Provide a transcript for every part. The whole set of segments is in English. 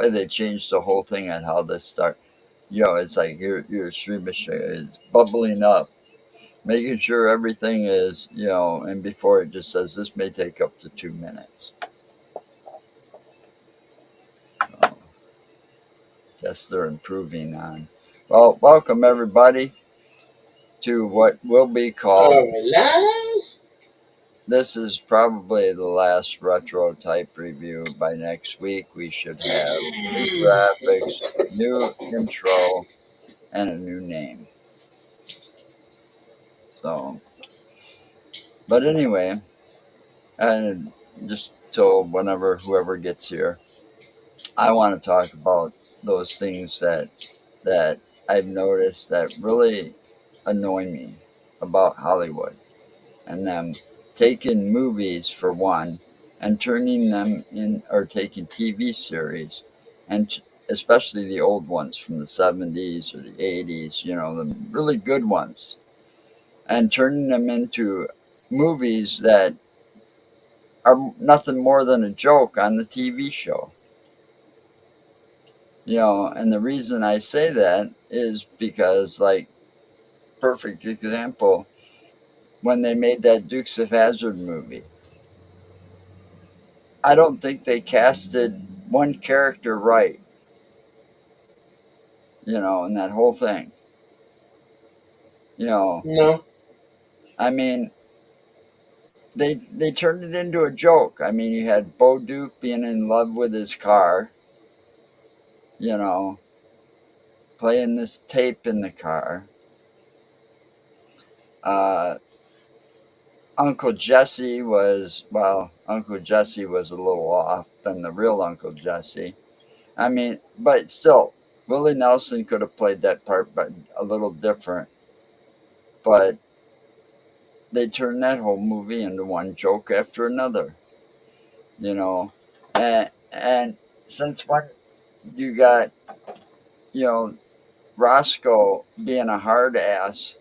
why they changed the whole thing on how this start. It's like your stream is bubbling up, making sure everything is, and before it just says this may take up to 2 minutes. So, guess they're improving on. Well, welcome everybody to what will be called. Live? This is probably the last retro type review. By next week, we should have new graphics, new intro, and a new name. So, but anyway, and just till whenever whoever gets here, I want to talk about those things that I've noticed that really annoy me about Hollywood, and them taking movies for one and turning them in, or taking TV series, and especially the old ones from the 70s or the 80s, the really good ones, and turning them into movies that are nothing more than a joke on the TV show. And the reason I say that is because, like, perfect example, when they made that Dukes of Hazzard movie, I don't think they casted one character right, in that whole thing. You know, No. I mean, they turned it into a joke. I mean, you had Bo Duke being in love with his car, you know, playing this tape in the car. Uh, Uncle Jesse was a little off than the real Uncle Jesse. I mean, but still, Willie Nelson could have played that part, but a little different. But they turned that whole movie into one joke after another, you know. And since when you got, you know, Roscoe being a hard ass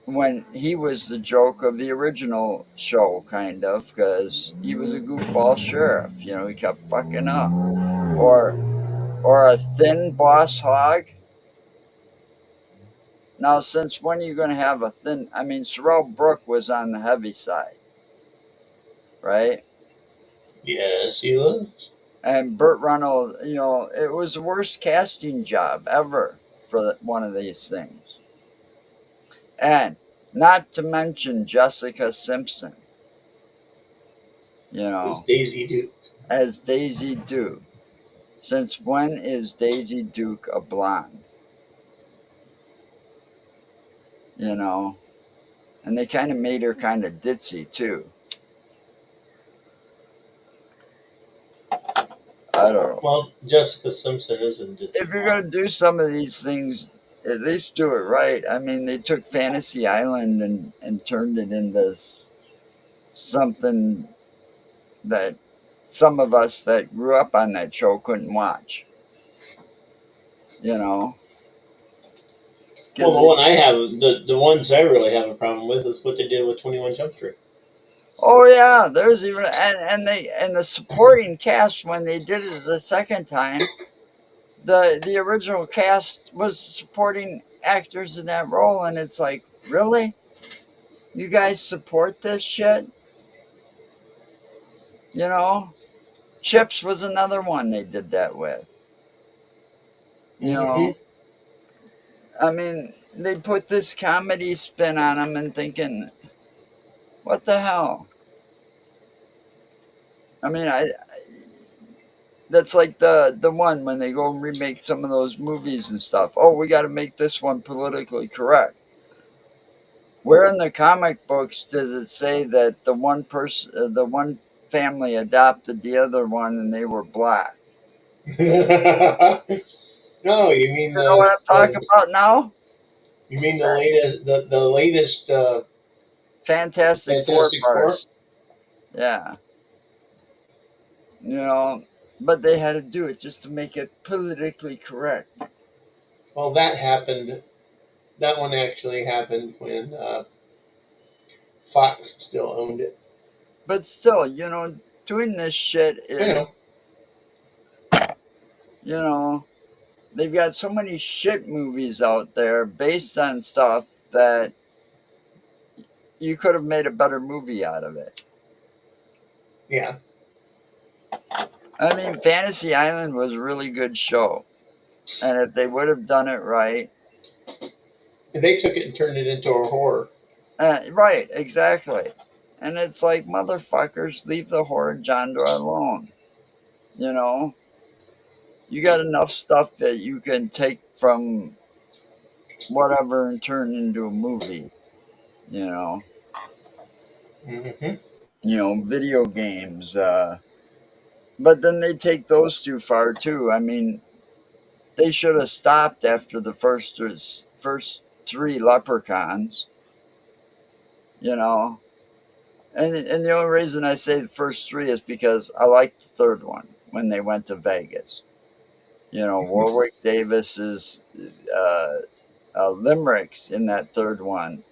when he was the joke of the original show, kind of, because he was a goofball sheriff, he kept fucking up. Or a thin boss hog. Now, since when are you going to have a thin? I mean, Sorrell Brook was on the heavy side, right? Yes, he was. And Burt Reynolds, it was the worst casting job ever for one of these things. And not to mention Jessica Simpson, It's Daisy Duke. as Daisy Duke. Since when is Daisy Duke a blonde? And they kind of made her kind of ditzy too. I don't know. Well, Jessica Simpson isn't. If you're going to do some of these things, at least do it right. I mean, they took Fantasy Island and turned it into something that some of us that grew up on that show couldn't watch. Well, the one I have, the ones I really have a problem with is what they did with 21 Jump Street. Oh yeah, there's even and the supporting cast when they did it the second time, the original cast was supporting actors in that role, and it's like, really, you guys support this shit? Chips was another one they did that with. I mean, they put this comedy spin on them and thinking, what the hell? I mean, that's like the one when they go and remake some of those movies and stuff. Oh, we got to make this one politically correct. Where in the comic books does it say that the one family adopted the other one and they were black? No, you mean You know what I'm talking about now? You mean the latest Fantastic Four Fantastic Four? parts. Yeah. But they had to do it just to make it politically correct. Well, that happened. That one actually happened when Fox still owned it. But still, doing this shit I know. You know, they've got so many shit movies out there based on stuff that you could have made a better movie out of it. Yeah. I mean, Fantasy Island was a really good show. And if they would have done it right, And they took it and turned it into a horror. right, exactly. And it's like, motherfuckers, leave the horror genre alone. You know, you got enough stuff that you can take from whatever and turn into a movie. You know, Mm-hmm. video games. But then they take those too far too. I mean, they should have stopped after the first three Leprechauns. You know, and the only reason I say the first three is because I liked the third one when they went to Vegas. Warwick Davis's limericks in that third one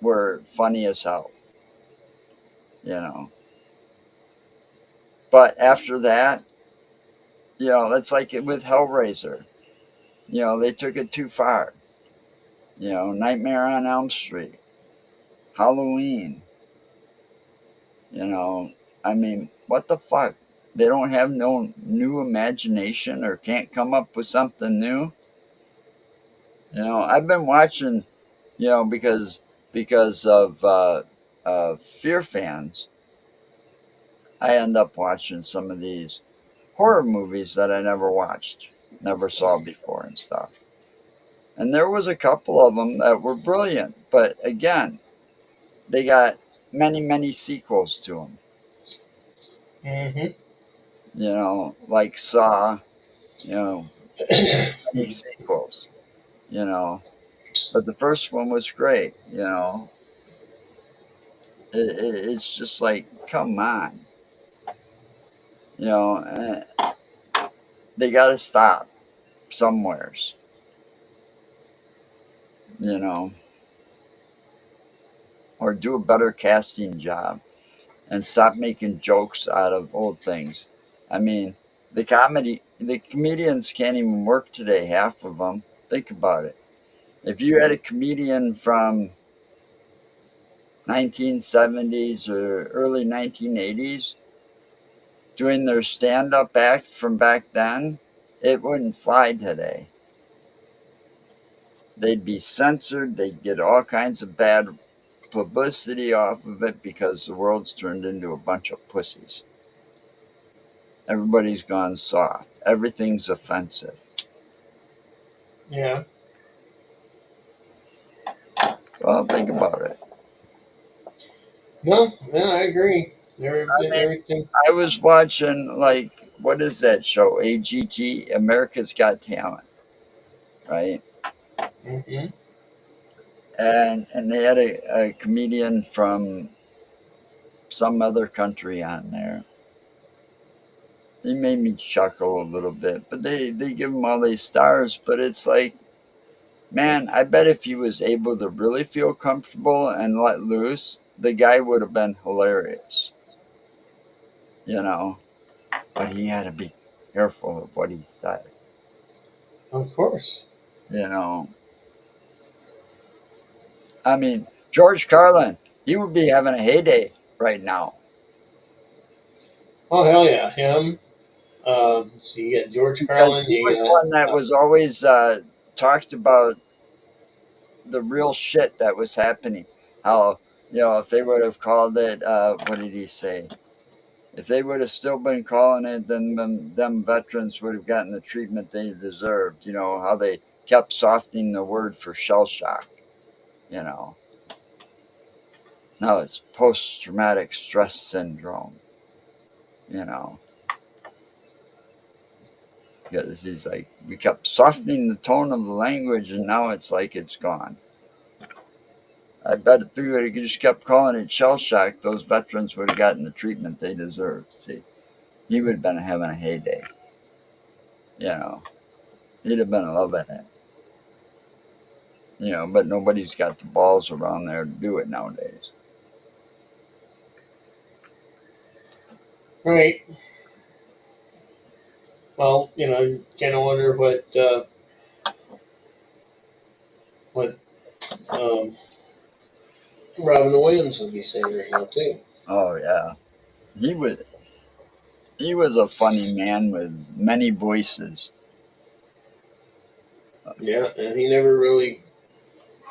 were funny as hell. You know, but after that, it's like with Hellraiser. They took it too far. Nightmare on Elm Street, Halloween. I mean, what the fuck? They don't have no new imagination or can't come up with something new. I've been watching, because of Fear fans. I end up watching some of these horror movies that I never watched, never saw before and stuff. And there was a couple of them that were brilliant, but again, they got many, many sequels to them. Mm-hmm. Like Saw, many sequels, but the first one was great, it's just like, come on, they got to stop somewheres, or do a better casting job and stop making jokes out of old things. I mean, the comedians can't even work today, half of them. Think about it. If you had a comedian from 1970s or early 1980s doing their stand-up act from back then, it wouldn't fly today. They'd be censored. They'd get all kinds of bad publicity off of it because the world's turned into a bunch of pussies. Everybody's gone soft. Everything's offensive. Yeah. Well, think about it. No, I agree. I Everything. I was watching, like, what is that show? AGT, America's Got Talent, right? Mm-hmm. And they had a comedian from some other country on there. He made me chuckle a little bit, but they give him all these stars, but it's like, man, I bet if he was able to really feel comfortable and let loose, the guy would have been hilarious. But he had to be careful of what he said. Of course. You know, I mean, George Carlin, he would be having a heyday right now. Oh hell yeah, him. So you got George Because Carlin. he You was got one that was always talked about the real shit that was happening. How, if they would have called it, what did he say? If they would have still been calling it, then them veterans would have gotten the treatment they deserved. How they kept softening the word for shell shock. Now it's post traumatic stress syndrome. Because he's like, we kept softening the tone of the language, and now it's like it's gone. I bet if we would have just kept calling it shell shock, those veterans would have gotten the treatment they deserved. See, he would have been having a heyday. He'd have been loving it. But nobody's got the balls around there to do it nowadays. right. Well, you know, kind of wonder what Robin Williams would be saying right now too. Oh yeah, he was he was a funny man with many voices. Yeah, and he never really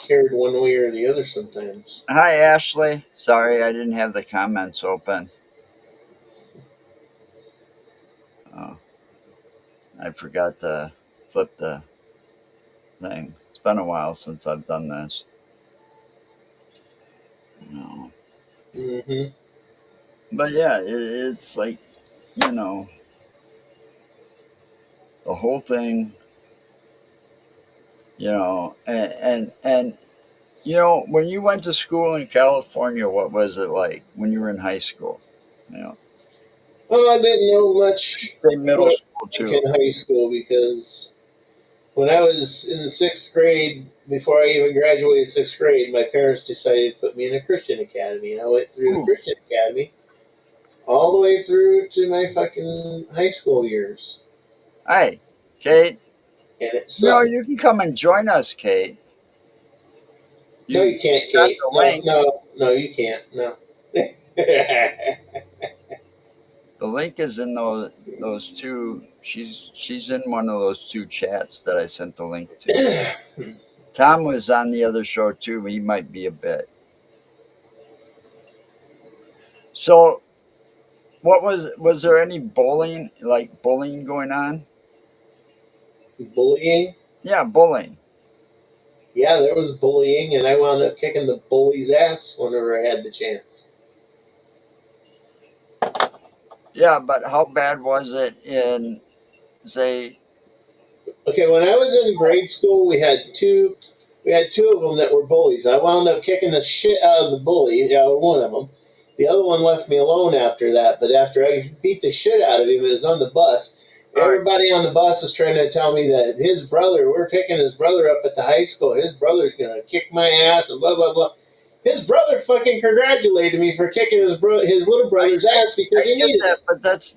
cared one way or the other sometimes. Hi Ashley, sorry I didn't have the comments open. Oh, I forgot to flip the thing. It's been a while since I've done this. No. Hmm. But yeah, it's like, you know, the whole thing, and you know, when you went to school in California, what was it like when you were in high school? You know, Well, I didn't know much say middle what school like too. in high school because when I was in the sixth grade, before I even graduated sixth grade, my parents decided to put me in a Christian academy, and I went through the Ooh, Christian academy all the way through to my fucking high school years, hey, Kate, and it you know, sucked. you can come and join us, Kate. No, You you can't, got Kate. the No, link. no, no, you can't. No. The link is in those two. She's in one of those two chats that I sent the link to. Tom was on the other show too. He might be a bit. So, what was there any bullying going on? Bullying? Yeah, bullying. Yeah, there was bullying, and I wound up kicking the bully's ass whenever I had the chance. Yeah, but how bad was it in say? Okay, when I was in grade school, we had two of them that were bullies. I wound up kicking the shit out of the bully, one of them. The other one left me alone after that. But after I beat the shit out of him, it was on the bus. All right, Everybody on the bus was trying to tell me that his brother, we're picking his brother up at the high school. His brother's gonna kick my ass and blah blah blah. His brother fucking congratulated me for kicking his little I, brother's ass because I he get needed that, it. but that's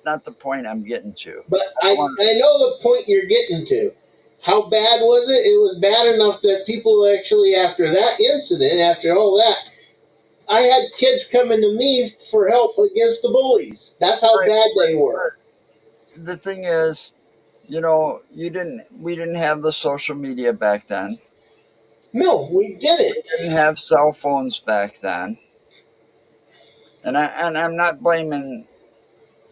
not the point I'm getting to. But I want I know the point you're getting to. How bad was it? It was bad enough that people actually, after that incident, after all that, I had kids coming to me for help against the bullies. That's how right, bad they were. the thing is, you know, we didn't have the social media back then. No, we didn't. Didn't have cell phones back then, and I'm not blaming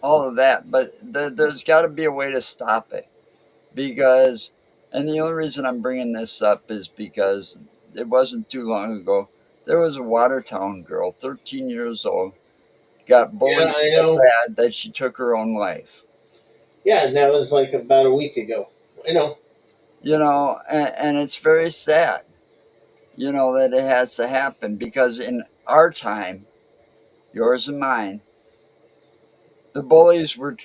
all of that, but there's got to be a way to stop it because, and the only reason I'm bringing this up is because it wasn't too long ago. There was a Watertown girl, 13 years old, got Yeah, bullied I so know. bad that she took her own life. Yeah, and that was like about a week ago. I know. You know, and it's very sad, you know, that it has to happen because in our time, yours and mine, the bullies were,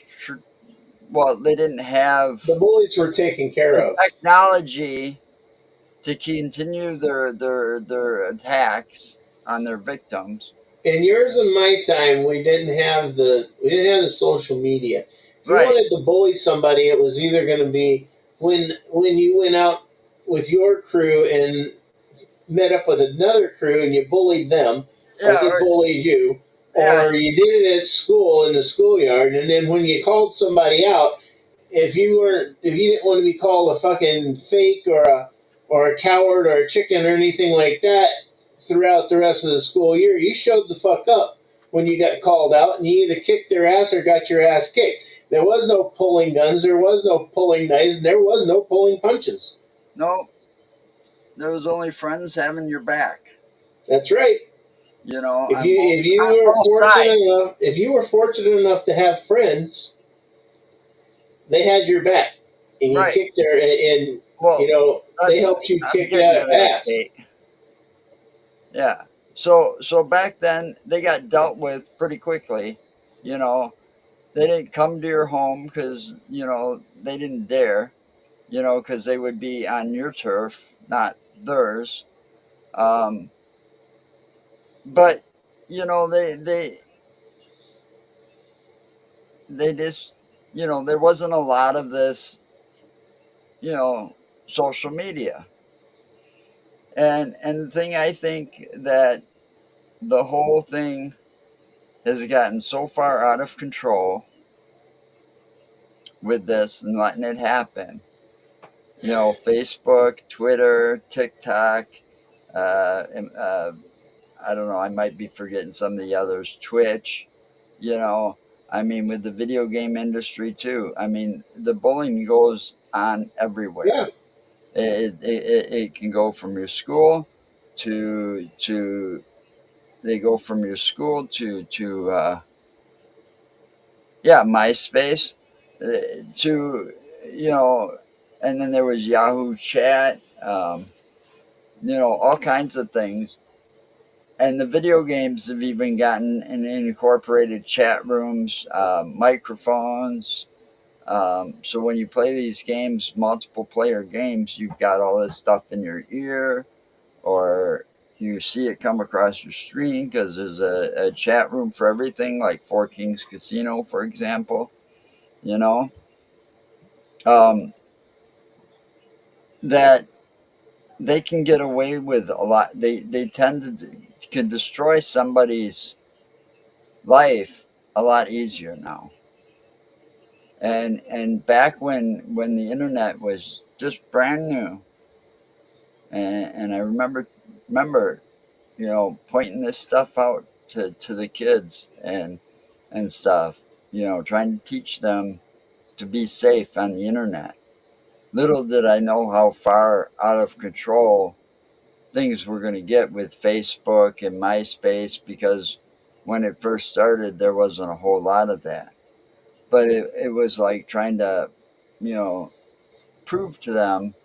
well, they didn't The have bullies were taken care the of. technology to continue their attacks on their victims. In yours and my time, we didn't have the social media. If you Right. wanted to bully somebody, it was either going to be when you went out with your crew and met up with another crew and you bullied them, or Yeah. they bullied you, Yeah. or you did it at school in the schoolyard, and then when you called somebody out, if you didn't want to be called a fucking fake or a coward or a chicken or anything like that throughout the rest of the school year, you showed the fuck up when you got called out, and you either kicked their ass or got your ass kicked. There was no pulling guns, there was no pulling knives, and there was no pulling punches. No, there was only friends having your back. That's right. You know, If you on were both sides. fortunate enough to have friends, they had your back, and you Right. kicked their and Well, they that's helped you I'm kick getting to that that, ass. Kate. Yeah. So back then they got dealt with pretty quickly. You know, they didn't come to your home because you know they didn't dare. You know, because they would be on your turf, not theirs. Um, but you know they just there wasn't a lot of this, social media. And the thing, I think that the whole thing has gotten so far out of control with this and letting it happen. Facebook, Twitter, TikTok, I don't know, I might be forgetting some of the others, Twitch, you know, I mean, with the video game industry too. I mean, the bullying goes on Yeah. everywhere. It can go from your school to they go from your school to yeah, MySpace, to you know, and then there was Yahoo Chat, all kinds of things. And the video games have even gotten and incorporated chat rooms, microphones. So when you play these games, multiple player games, you've got all this stuff in your ear, or you see it come across your screen because there's a chat room for everything, like Four Kings Casino, for example. You know, um, that they can get away with a lot. They tend to can destroy somebody's life a lot easier now. And back when the internet was just brand new, and I remember pointing this stuff out to the kids and stuff, trying to teach them to be safe on the internet. Little did I know how far out of control things were going to get with Facebook and MySpace, because when it first started, there wasn't a whole lot of that. But it was like trying to, you know, prove to them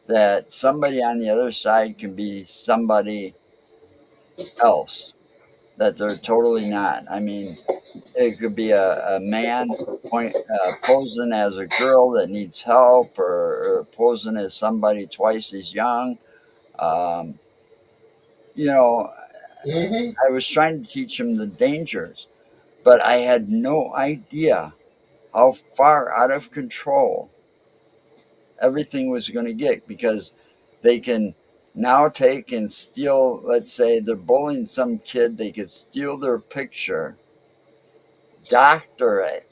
that somebody on the other side can be somebody else that they're totally not. I mean, it could be a man posing as a girl that needs help, or posing as somebody twice as young. Um, you know, Hmm. I was trying to teach him the dangers, but I had no idea how far out of control everything was going to get, because they can now take and steal, let's say they're bullying some kid, they could steal their picture, doctor it,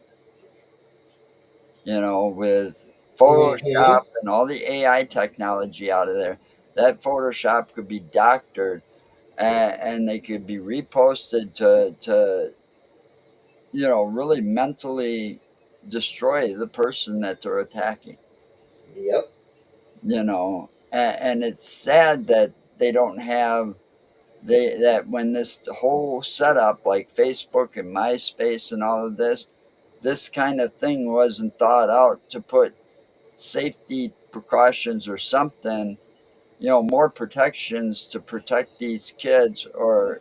with Hmm. Photoshop and all the AI technology out of there. That Photoshop could be doctored, and they could be reposted to really mentally destroy the person that they're attacking. Yep. And it's sad that they don't have that when this whole setup, like Facebook and MySpace and all of this kind of thing wasn't thought out to put safety precautions or something, more protections to protect these kids, or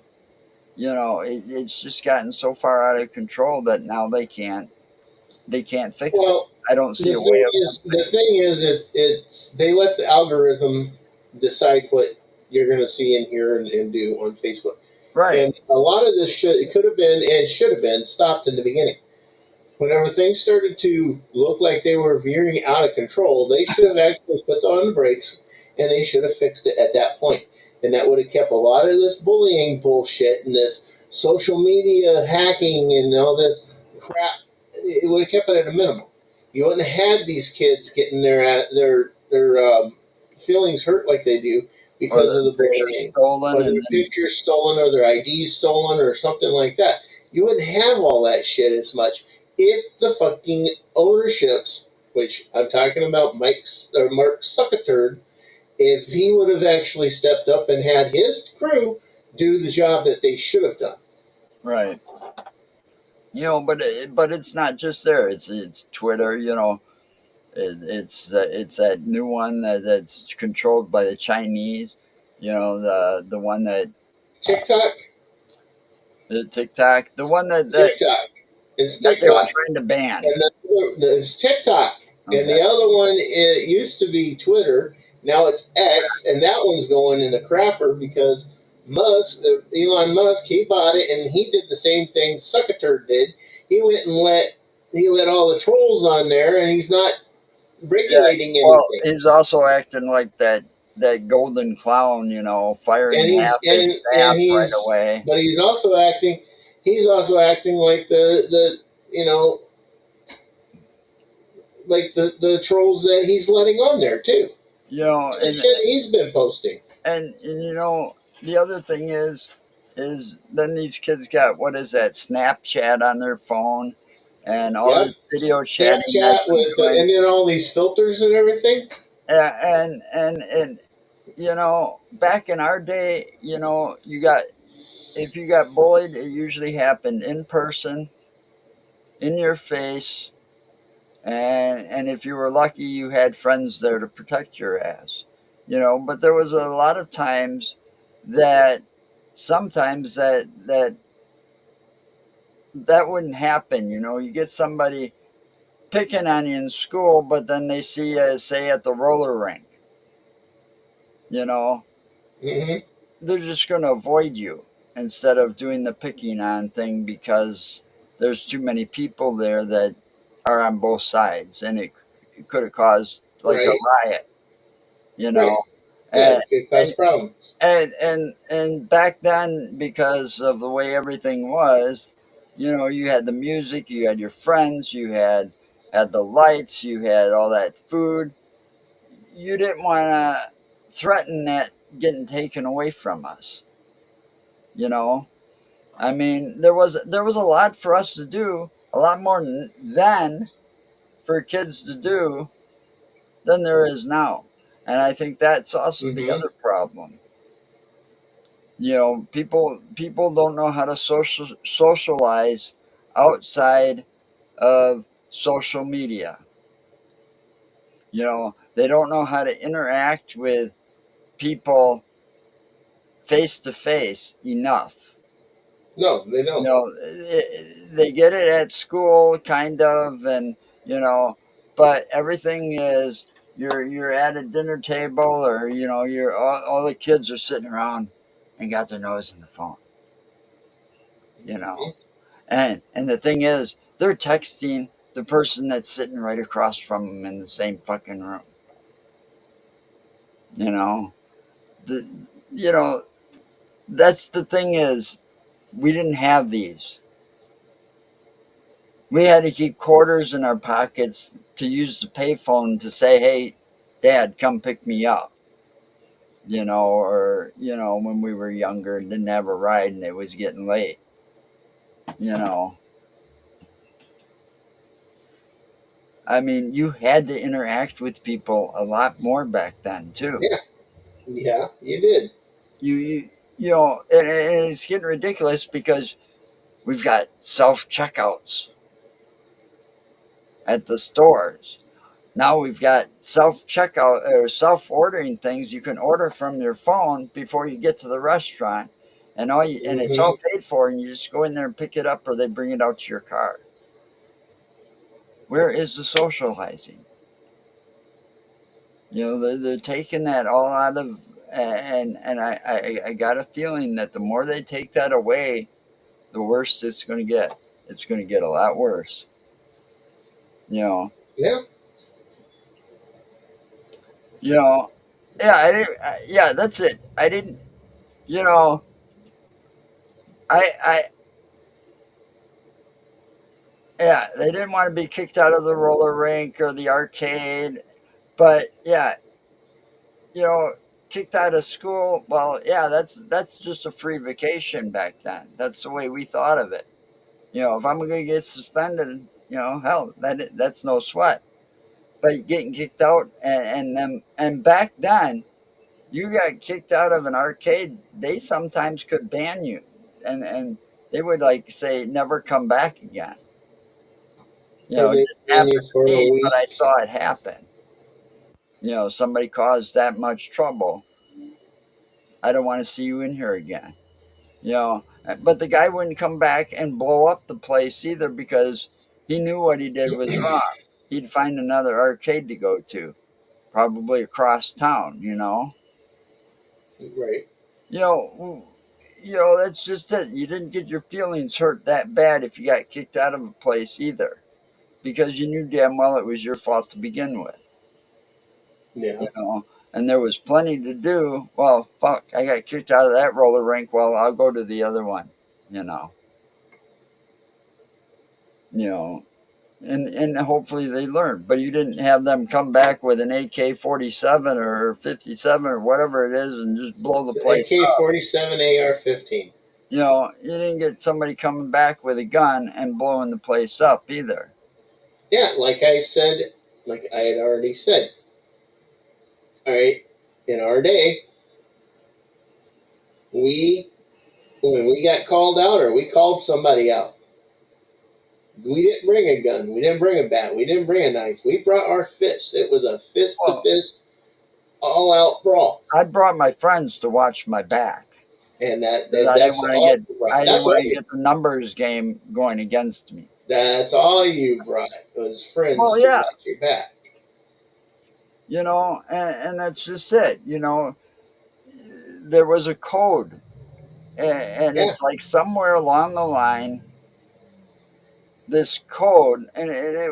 it's just gotten so far out of control that now they can't fix it. Well, I don't see the a way thing of them is, the fixing thing is, it's they let the algorithm decide what you're going to see and hear and do on Facebook. it. Right. And a lot of this should it could have been and should have been stopped in the beginning. Whenever things started to look like they were veering out of control, they should have actually put on the brakes and they should have fixed it at that point. And that would have kept a lot of this bullying bullshit and this social media hacking and all this crap. It would have kept it at a minimum. You wouldn't have had these kids getting their feelings hurt like they do Or because the of the picture bullying, stolen, or and their then pictures stolen, or their IDs stolen, or something like that. You wouldn't have all that shit as much if the fucking ownerships, which I'm talking about Mark Suckerturd, if he would have actually stepped up and had his crew do the job that they should have done. right. But it's not just there. It's Twitter. It's that new one that's controlled by the Chinese. The one TikTok, the TikTok, the one TikTok, it's that they were TikTok, trying to ban. and there's TikTok, and Okay. the other one it used to be Twitter. Now it's X, and that one's going in the crapper because Elon Musk, he bought it, and he did the same thing Suckerturd did. He went and let he let all the trolls on there, and he's not Yeah. regulating Well, anything. he's also acting like that golden clown, you know, And firing he's half his staff and right he's away. but he's also acting like the you know like the trolls that he's letting on there too. You know, The shit he's been posting. and you know, the other thing is then these kids got, what is that, Snapchat on their phone and all Yep. this video chatting that Snapchat they're with doing. and then all these filters and everything. And you know, back in our day, you know, you got, if you got bullied, it usually happened in person, in your face, and if you were lucky, you had friends there to protect your ass. You know, but there was a lot of times that sometimes that wouldn't happen. You know, you get somebody picking on you in school, but then they see you, say, at the roller rink. You know, Mm-hmm. they're just going to avoid you instead of doing the picking on thing because there's too many people there that are on both sides, and it could have caused like a Right. riot, you Right. know. Yeah, And it could cause problems. and back then, because of the way everything was, you know, you had the music, you had your friends, you had the lights, you had all that food. You didn't want to threaten that getting taken away from us, you know. I mean, there was a lot for us to do, a lot more then for kids to do than there is now. And I think that's also the Mm-hmm. other problem. You know, people don't know how to socialize outside of social media. You know, they don't know how to interact with people face to face enough. No, they You don't. know, they get it at school, kind of, and you know, but everything is, you're at a dinner table, or you know, you're all the kids are sitting around and got their nose in the phone. You know, Mm-hmm. and the thing is, they're texting the person that's sitting right across from them in the same fucking room. You know, the you know that's the thing is, we didn't have these. We had to keep quarters in our pockets to use the payphone to say, "Hey, Dad, come pick me up." You know, or you know, when we were younger and didn't have a ride and it was getting late. You know, I mean, you had to interact with people a lot more back then too. Yeah. Yeah, you did. You know, and it's getting ridiculous because we've got self checkouts at the stores. Now we've got self checkout or self ordering things you can order from your phone before you get to the restaurant, and it's Mm-hmm. all paid for, and you just go in there and pick it up, or they bring it out to your car. Where is the socializing? You know, they're taking that all out of, and I got a feeling that the more they take that away, the worse it's going to get. It's going to get a lot worse. You know, Yeah. you know, yeah, yeah, that's it. I didn't, you know, I yeah, they didn't want to be kicked out of the roller rink or the arcade, but yeah, you know, kicked out of school. Well, yeah, that's just a free vacation back then. That's the way we thought of it. You know, if I'm going to get suspended, you know, hell, that's no sweat. But getting kicked out, and back then, you got kicked out of an arcade, they sometimes could ban you, and they would like say never come back again. You Or know, it they didn't ban happen you for to a me, but I week. saw it happen. You know, somebody caused that much trouble. I don't want to see you in here again. You know, but the guy wouldn't come back and blow up the place either because he knew what he did was wrong. He'd find another arcade to go to, probably across town. Right. You know, you know, that's just it. You didn't get your feelings hurt that bad if you got kicked out of a place either. because you knew damn well it was your fault to begin with. Yeah. You know, and there was plenty to do. Well, fuck, I got kicked out of that roller rink. Well, I'll go to the other one. You know, you know, and hopefully they learn. But you didn't have them come back with an AK-47 or 57 or whatever it is and just blow the place. AK-47 AR-15. You know, you didn't get somebody coming back with a gun and blowing the place up either. Yeah, like I said, like I had already said. All right, in our day, we when we got called out or we called somebody out, we didn't bring a gun, we didn't bring a bat, we didn't bring a knife. We brought our fists. It was a fist to Well, fist, all out brawl, I brought my friends to watch my back and because that's all you brought. I didn't That's all want to you. get the numbers game going against me. That's all you brought was friends Well, to yeah, watch your back. you know, and that's just it. You know, there was a code, and Yeah, it's like somewhere along the line, this code, and it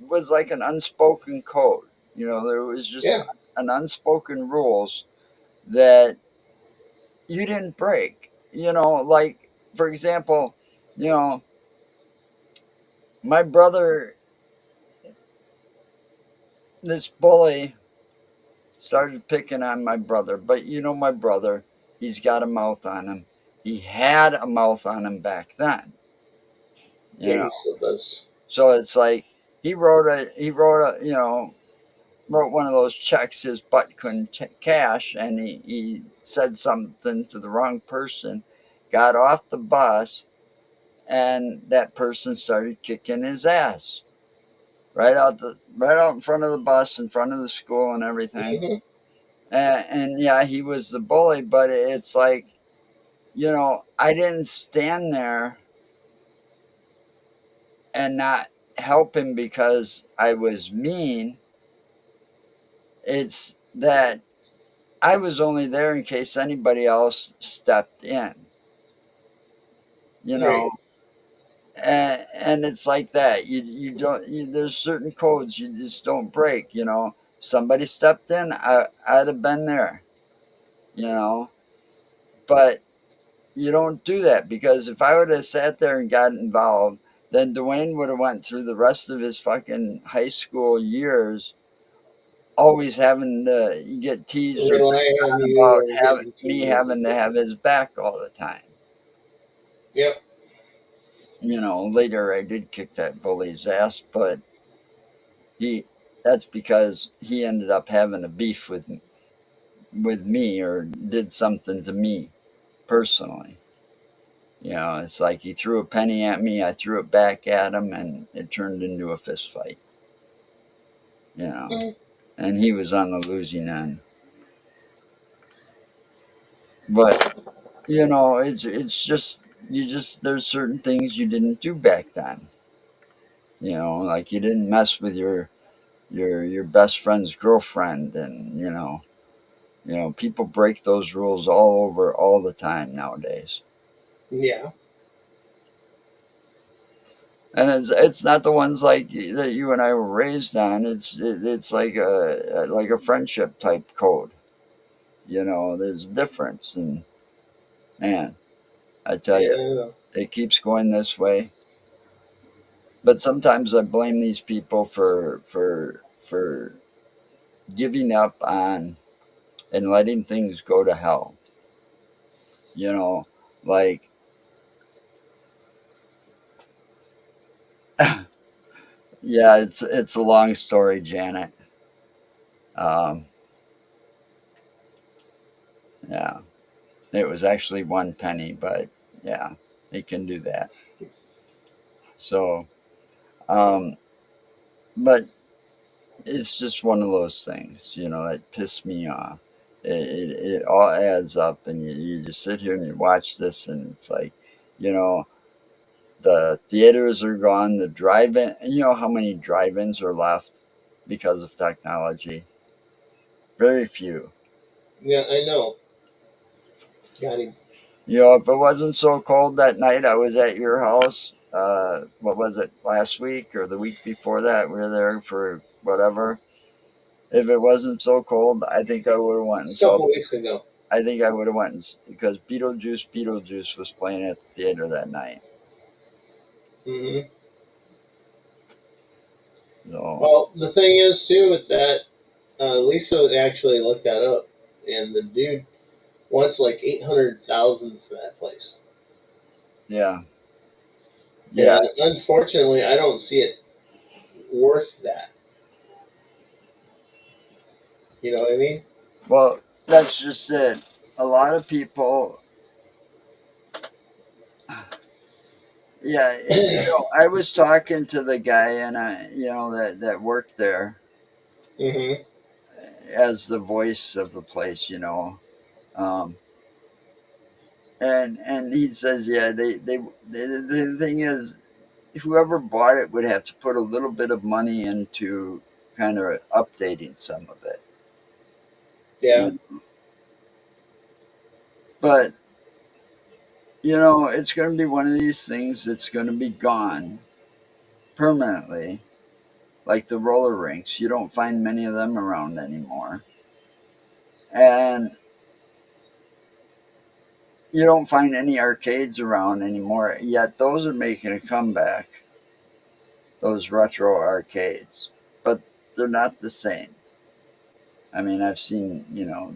was like an unspoken code. You know, there was just yeah, an unspoken rules that you didn't break. You know, like for example, you know, my brother, this bully started picking on my brother, but you know, my brother, he's got a mouth on him. He had a mouth on him back then. You yeah. know, He still does. so it's like you know, wrote one of those checks his butt couldn't cash, and he said something to the wrong person, got off the bus, and that person started kicking his ass right out in front of the bus, in front of the school, and everything. Hmm. And yeah, he was the bully, but it's like, you know, I didn't stand there and not help him because I was mean. It's that I was only there in case anybody else stepped in, you know. Right. And it's like that. You don't. There's certain codes you just don't break. You know, somebody stepped in, I'd have been there. You know, but you don't do that because if I would have sat there and got involved, then Dwayne would have went through the rest of his fucking high school years always having to get teased or Rely on you about or getting me teased. having to have his back all the time. Yep. You know, later I did kick that bully's ass, but he that's because he ended up having a beef with me or did something to me personally. You know, it's like he threw a penny at me, I threw it back at him, and it turned into a fist fight. You know, Mm. and he was on the losing end. But you know, it's just there's certain things you didn't do back then. You know, like you didn't mess with your best friend's girlfriend, and you know people break those rules all over all the time nowadays. Yeah. And it's not the ones like that you and I were raised on. It's like a friendship type code. You know, there's a difference, and man, I tell you, Yeah. it keeps going this way. But sometimes I blame these people for giving up on and letting things go to hell. You know, like yeah, it's a long story, Janet. Um, yeah, it was actually one penny, but yeah, it can do that. So, um, but it's just one of those things, you know, that piss me off. It all adds up, and you just sit here and you watch this, and it's like, you know, the theaters are gone. The drive-in, you know, how many drive-ins are left because of technology? Very few. Yeah, I know. Got him. You know, if it wasn't so cold that night I was at your house, what was it, last week or the week before that? We were there for whatever. If it wasn't so cold, I think I would have went and A couple saw. weeks ago. I think I would have went because Beetlejuice was playing at the theater that night. Hmm. So Well, the thing is too with that, Lisa actually looked that up, and the dude wants like 800,000 for that place. yeah, yeah. And unfortunately, I don't see it worth that. You know what I mean? Well, that's just it. A lot of people. Yeah, I was talking to the guy and that worked there Hmm. as the voice of the place, um, and he says, yeah, the thing is, whoever bought it would have to put a little bit of money into kind of updating some of it. Yeah. But it's going to be one of these things that's going to be gone permanently, like the roller rinks. You don't find many of them around anymore, and you don't find any arcades around anymore. Yet those are making a comeback. Those retro arcades, but they're not the same. I mean, I've seen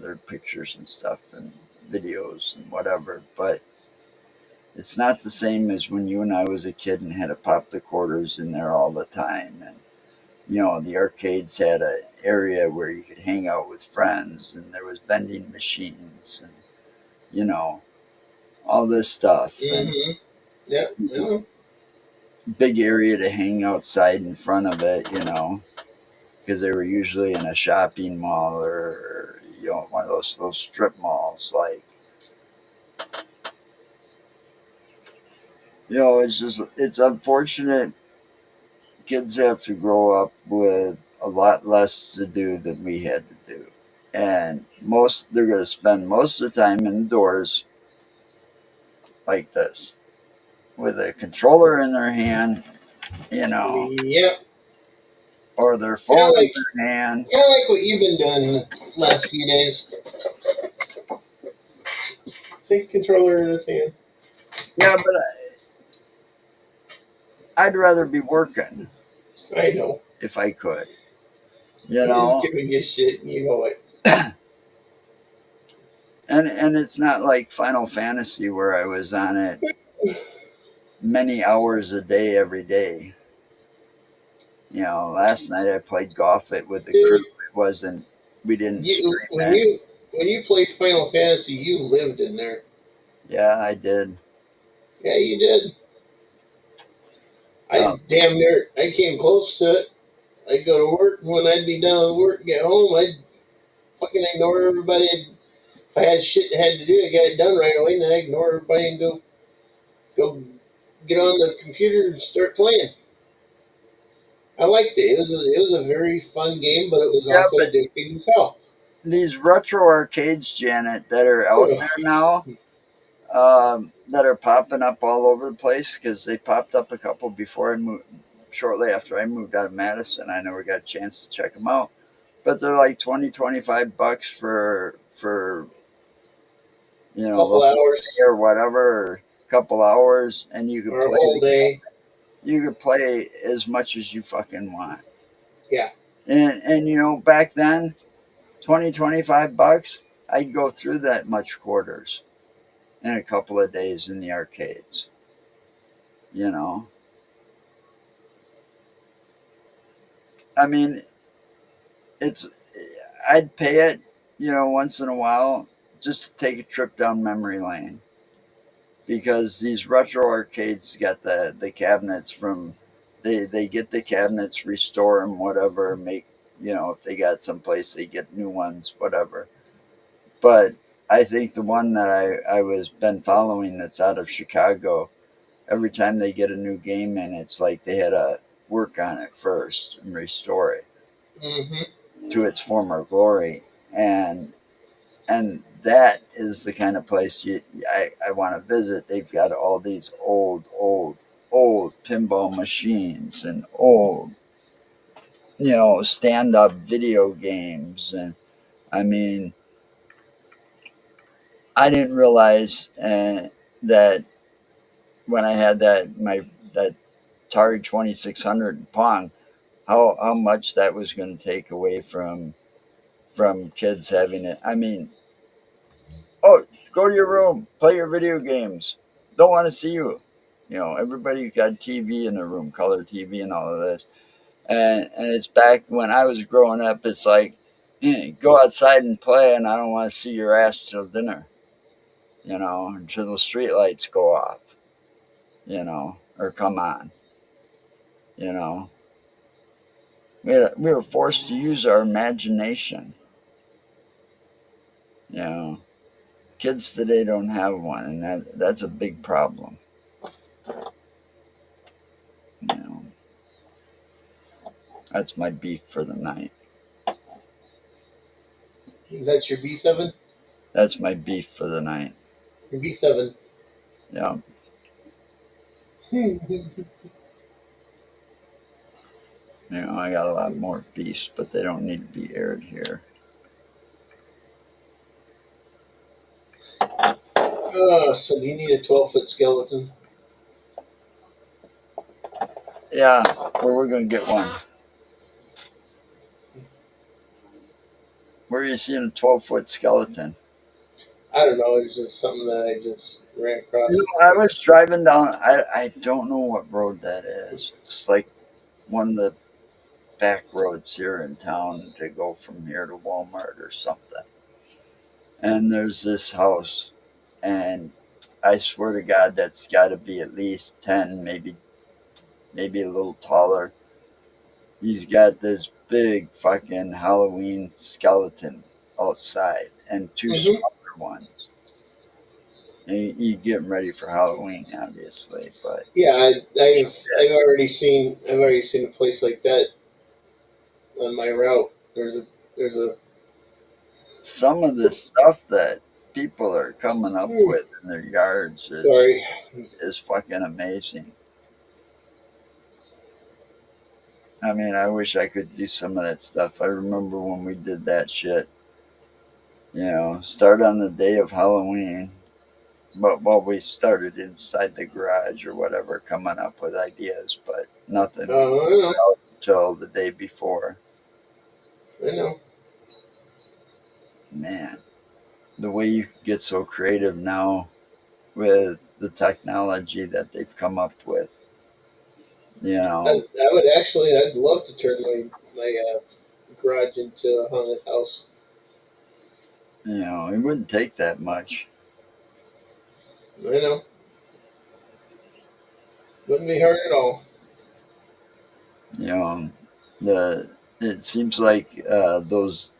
their pictures and stuff and videos and whatever, but it's not the same as when you and I was a kid and had to pop the quarters in there all the time. And the arcades had an area where you could hang out with friends, and there was vending machines, and you know all this stuff, and Hmm. Yeah. Yeah. big area to hang outside in front of it. Because they were usually in a shopping mall or one of those strip malls. Like it's unfortunate kids have to grow up with a lot less to do than we had to do. And they're going to spend most of the time indoors like this with a controller in their hand, you know, Yeah. or their Kind phone of in like, their hand. kind of like what you've been doing the last few days. Take a controller in his hand. Yeah, but I'd rather be working I know. if I could, you I'm just know. giving you shit, and you know it. And it's not like Final Fantasy where I was on it many hours a day every day. Last night I played golf it with the crew. Dude, It wasn't We didn't you stream when it. you when you played Final Fantasy, you lived in there. Yeah, I did. Yeah, you did. Um, I came close to it. I'd go to work, and when I'd be done with work and get home, I'd fucking ignore everybody. If I had shit I had to do, I got it done right away, and I ignore everybody and go get on the computer and start playing. I liked it. It was a very fun game, but it was yeah, also but addicting as hell. these retro arcades, Janet, that are out Ugh. there now, that are popping up all over the place because they popped up a couple before I moved, shortly after I moved out of Madison. I never got a chance to check them out, but they're like 20, $25 for the Couple whole day hours or whatever, or a couple hours, and or a whole day. you could play as much as you fucking want. Yeah. And back then, 25 bucks, I'd go through that much quarters in a couple of days in the arcades. You know, I mean, it's I'd pay it, once in a while just to take a trip down memory lane because these retro arcades got the cabinets from they get the cabinets, restore them, whatever, make if they got someplace they get new ones, whatever. But I think the one that I was been following that's out of Chicago, every time they get a new game in, it's like they had to work on it first and restore it Hmm. to its former glory. And that is the kind of place I want to visit. They've got all these old pinball machines and old, stand-up video games. And I mean, I didn't realize that when I had that Atari 2600 Pong, how much that was going to take away from kids having it. I mean, oh, go to your room, play your video games. Don't want to see you. Everybody got TV in their room, color TV, and all of this. And it's back when I was growing up. It's like, go outside and play, and I don't want to see your ass till dinner. Until the street lights go off. Or come on. You know, we were forced to use our imagination. You know, kids today don't have one, and that's a big problem. You know, that's my beef for the night. That's your B7? That's my beef for the night. Your B7. Yeah. I got a lot more beefs, but they don't need to be aired here. So do you need a 12-foot skeleton? Yeah, where we're gonna get one. Where are you seeing a 12-foot skeleton? I don't know. It's just something that I just ran across. I was driving down. I don't know what road that is. It's like one of the back roads here in town to go from here to Walmart or something. And there's this house, and I swear to God, that's got to be at least 10, maybe a little taller. He's got this big fucking Halloween skeleton outside and two smaller ones. And he's getting ready for Halloween, obviously, but Yeah, I've already seen a place like that on my route. There's a some of the stuff that people are coming up with in their yards is fucking amazing. I mean, I wish I could do some of that stuff. I remember when we did that shit. Start on the day of Halloween. But we started inside the garage or whatever, coming up with ideas, but nothing until the day before. I know. Man, the way you can get so creative now with the technology that they've come up with. I would actually. I'd love to turn my garage into a haunted house. It wouldn't take that much. I know. Wouldn't be hard at all. It seems like those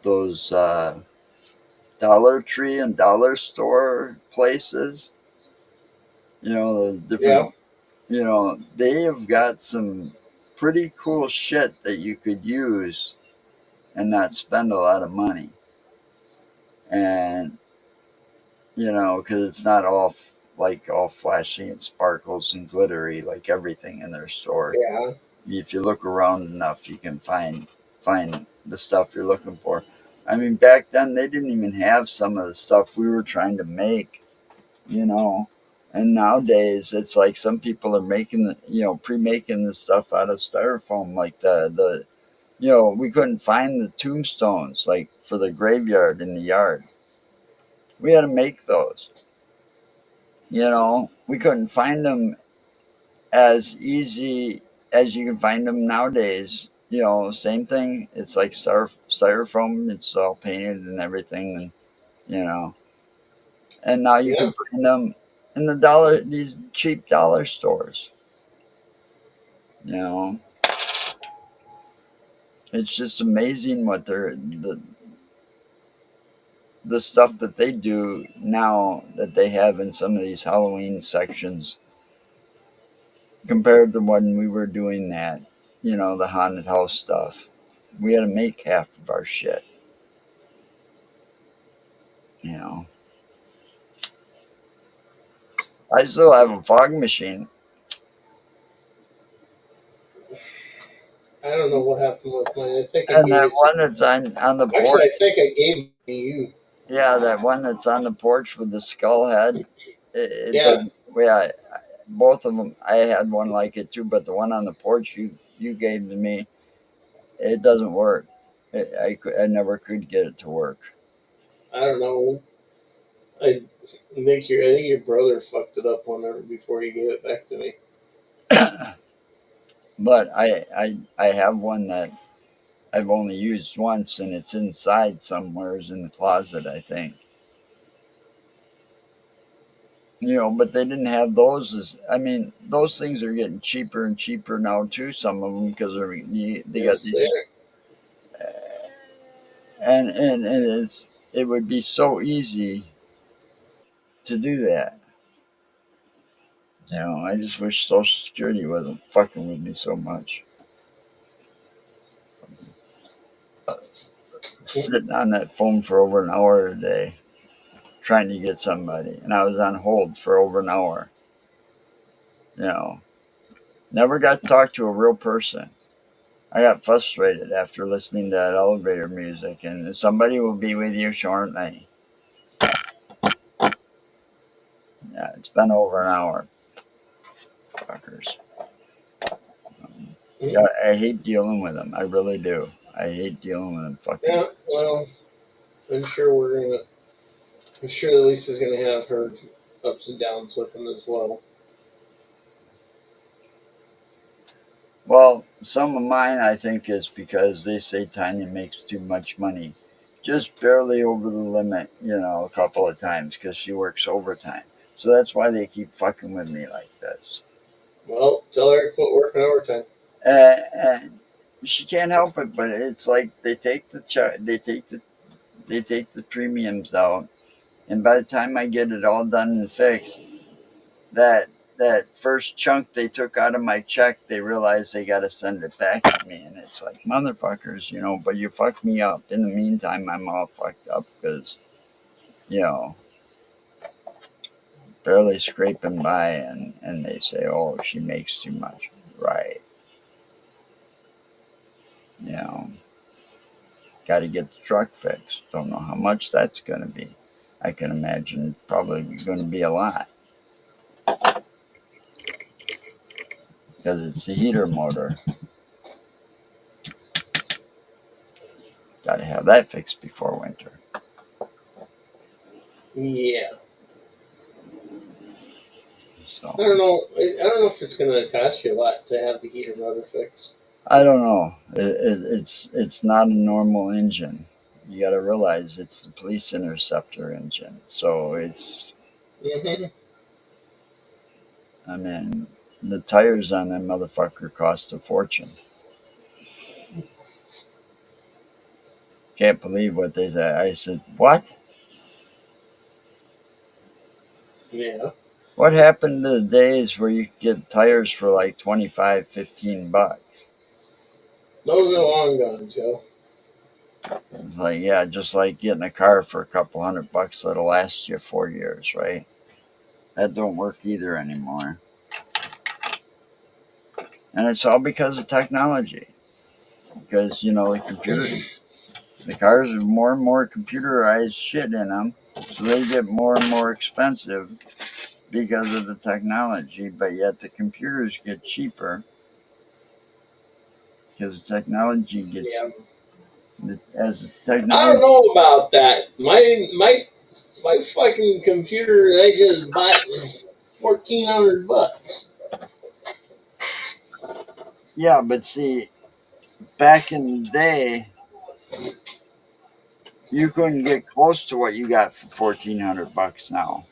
Dollar Tree and dollar store places. The different. They have got some pretty cool shit that you could use and not spend a lot of money. And because it's not all flashy and sparkles and glittery like everything in their store. Yeah. If you look around enough, you can find the stuff you're looking for. I mean, back then they didn't even have some of the stuff we were trying to make, And nowadays it's like some people are making pre-making the stuff out of styrofoam, like the we couldn't find the tombstones like for the graveyard in the yard. We had to make those. We couldn't find them as easy as you can find them nowadays. Same thing. It's like styrofoam. It's all painted and everything, and and now you can find them in these cheap dollar stores. It's just amazing what the stuff that they do now that they have in some of these Halloween sections compared to when we were doing that, the haunted house stuff. We had to make half of our shit. I still have a fog machine. I don't know what happened with mine. I think I And gave that it one that's on the to. Actually, porch, I think I gave it to you. yeah, that one that's on the porch with the skull head. It Yeah. doesn't. Yeah, both of them. I had one like it too, but the one on the porch you gave to me, it doesn't work. I never could get it to work. I don't know. I I think your brother fucked it up whenever before he gave it back to me. But I have one that I've only used once, and it's inside somewheres in the closet, I think. But they didn't have those. I mean, those things are getting cheaper and cheaper now too. Some of them because they got Yes, they these, and it would be so easy to do that. I just wish Social Security wasn't fucking with me so much. are. Sitting on that phone for over an hour a day trying to get somebody, and I was on hold for over an hour. You know, Never got to talk to a real person. I got frustrated after listening to that elevator music, and somebody will be with you shortly. Yeah, it's been over an hour, fuckers. Yeah, I hate dealing with them. I really do. I hate dealing with them fucking. Yeah. Well, I'm sure we're gonna. I'm sure Lisa's gonna have her ups and downs with them as well. Well, some of mine I think is because they say Tanya makes too much money. Just barely over the limit, a couple of times because she works overtime. So that's why they keep fucking with me like this. Well, tell her to quit working overtime. And she can't help it, but it's like they take the premiums out, and by the time I get it all done and fixed, that that first chunk they took out of my check, they realize they got to send it back to me, and it's like motherfuckers, but you fucked me up. In the meantime, I'm all fucked up because you know barely scraping by, and they say, oh, she makes too much, right? You know, got to get the truck fixed. Don't know how much that's going to be. I can imagine probably going to be a lot because it's the heater motor. Got to have that fixed before winter. Yeah. So I don't know. I don't know if it's gonna cost you a lot to have the heater motor fixed. I don't know. It's not a normal engine. You got to realize it's the police interceptor engine. So Mm-hmm. I mean, the tires on that motherfucker cost a fortune. Can't believe what they said. I said, what? Yeah. What happened to the days where you could get tires for like 25, $15? Those are long gone, Joe. It's like, yeah, just like getting a car for a couple $100 that'll last you 4 years, right? That don't work either anymore. And it's all because of technology. Because, the cars have more and more computerized shit in them. So they get more and more expensive because of the technology, but yet the computers get cheaper because the technology gets, Yeah. as the I don't technology. know about that. My fucking computer I just bought was $1,400. Yeah, but see, back in the day, you couldn't get close to what you got for $1,400 now.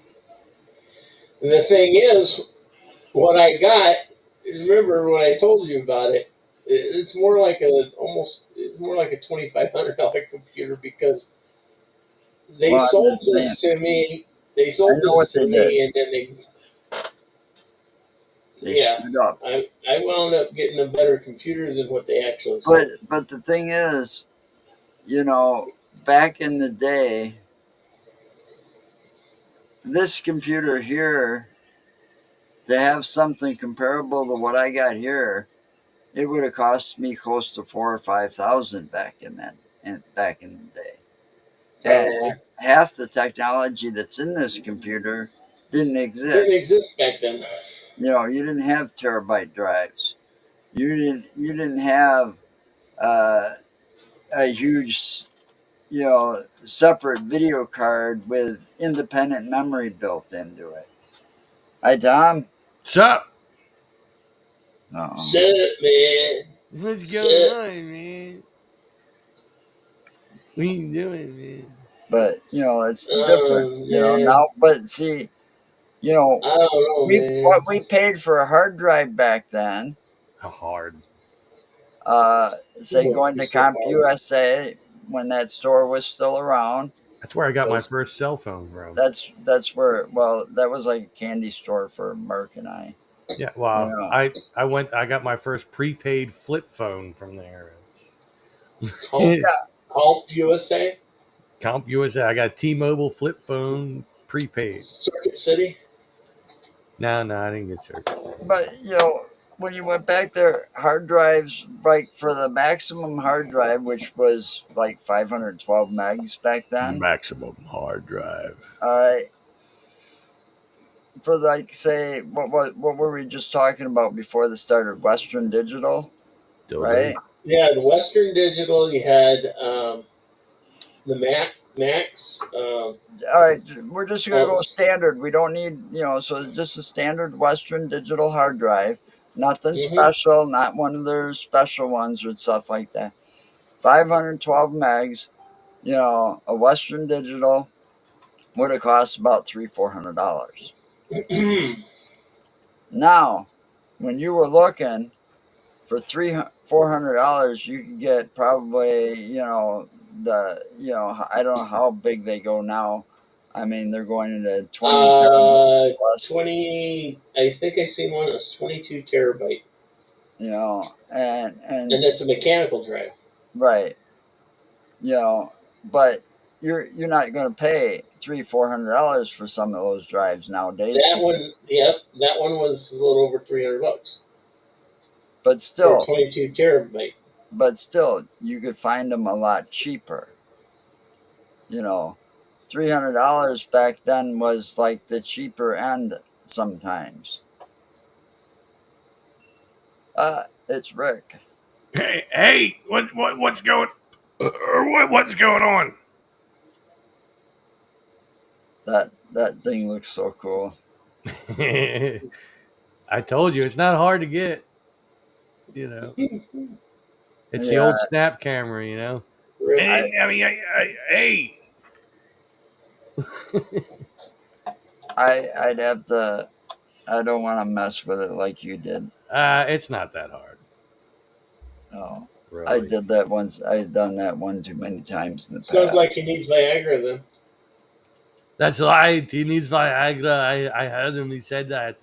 And the thing is, what I got. Remember when I told you about it? It's more like It's more like a $2,500 computer because they Well, I'm sold just saying, this to me. They I sold know what this they to did. me, and then They yeah, screwed up. I wound up getting a better computer than what they actually But sold. but the thing is, you know, back in the day, this computer here to have something comparable to what I got here, it would have cost me close to 4 or 5,000 back in the day. Probably. And half the technology that's in this computer didn't Didn't exist. exist back then. You didn't have terabyte drives. You didn't have uh, a huge separate video card with independent memory built into it. Hi, Tom. Sup? Uh-oh. Shit, man. What's going Shit. on, man? What you doing, man? But it's different. Oh, man. Now. But see, you know, I don't know, what man. we paid for a hard drive back then. How hard? Say Wouldn't going be to so hard. CompUSA when that store was still around. That's where I got my Was- first cell phone from. That's where. Well, that was like a candy store for Mark and I. Yeah, well, Yeah. I got my first prepaid flip phone from there. Comp USA? Comp USA. I got a T-Mobile flip phone prepaid. Circuit City? No, I didn't get service. But when you went back there, hard drives, like for the maximum hard drive, which was like 512 megs back then. Maximum hard drive. All right. For like, say, what were we just talking about before the start of Western Digital, right? You had Western Digital, you had the Max. All right, we're just gonna go Oh. standard. We don't need, so just a standard Western Digital hard drive. Nothing Mhm. special, not one of their special ones or stuff like that. 512 megs, a Western Digital would have cost about $300-400. Now, when you were looking for $300-400, you could get probably, I don't know how big they go now. I mean, they're going into 20 plus, 20. I think I seen one that was 22 terabyte, and and it's a mechanical drive. right, but you're not going to pay $300-400 for some of those drives nowadays. That one, yep, that one was a little over $300 But for still, 22 terabyte. you could find them a lot cheaper. $300 back then was like the cheaper end sometimes. It's Rick. Hey, what's going on? That thing looks so cool. I told you it's not hard to get. It's the Yeah. old snap camera, Really. Hey. I'd have to. I don't want to mess with it like you did. It's not that hard. No, Really. I did that once. I've done that one too many times in the past. Sounds like he needs Viagra then. That's right. He needs Viagra. I heard him. He said that.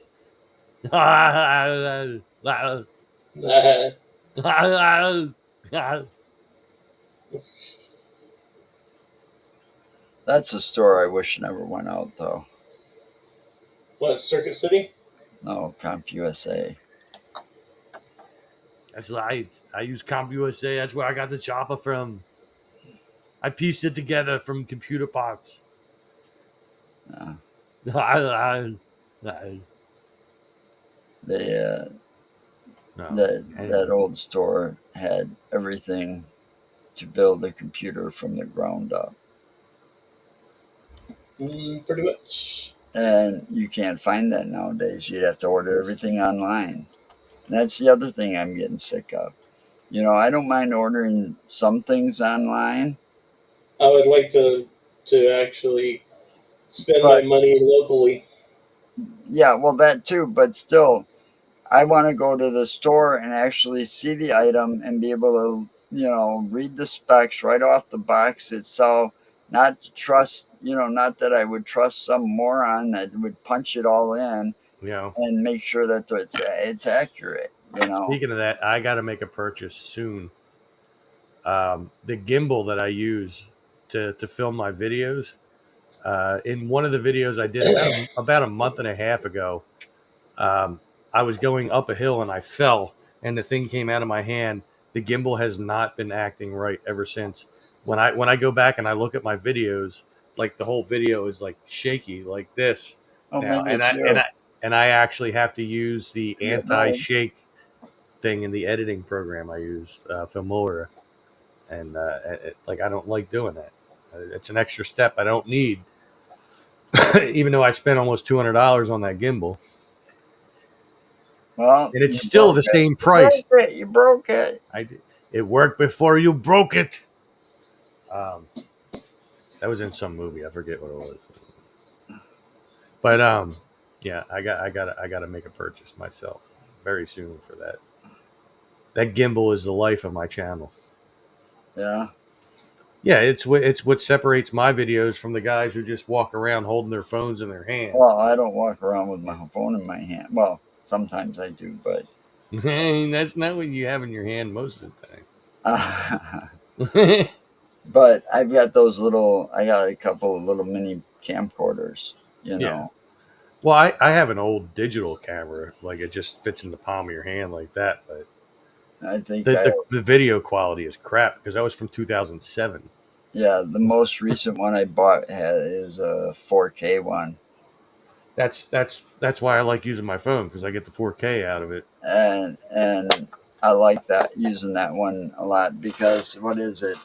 That's a store I wish never went out though. What, Circuit City? No, CompUSA. That's right. I use CompUSA. That's where I got the chopper from. I pieced it together from computer parts. No. That old store had everything to build a computer from the ground up. Pretty much. And you can't find that nowadays. You'd have to order everything online. And that's the other thing I'm getting sick of. I don't mind ordering some things online. I would like to actually spend my money locally. Yeah, well, that too. But still, I want to go to the store and actually see the item and be able to, read the specs right off the box itself. Not to trust, not that I would trust some moron that would punch it all in, and make sure that it's accurate. Speaking of that, I got to make a purchase soon. The gimbal that I use to film my videos. In one of the videos I did about a month and a half ago, I was going up a hill and I fell and the thing came out of my hand, the gimbal has not been acting right ever since. When I go back and I look at my videos, like the whole video is like shaky like this Oh, now, maybe and it's I and you. I and I actually have to use the Yeah, no. anti-shake thing in the editing program I use, Filmora, and like I don't like doing that. It's an extra step I don't need, even though I spent almost $200 on that gimbal, Well, and it's you still broke the it. same You broke price. it. You broke it. It worked before you broke it. Um, that was in some movie. I forget what it was. But yeah, I got to make a purchase myself very soon for that. That gimbal is the life of my channel. Yeah. Yeah, it's what separates my videos from the guys who just walk around holding their phones in their hand. Well, I don't walk around with my phone in my hand. Well, sometimes I do, but That's not what you have in your hand most of uh, the time. but I've got those little. I got a couple of little mini camcorders. You Yeah. know. Well, I have an old digital camera, like it just fits in the palm of your hand like that. But I think the video quality is crap because that was from 2007. yeah, the most recent one I bought is a 4K one, That's why I like using my phone because I get the 4K out of it. and I like that using that one a lot because what is it,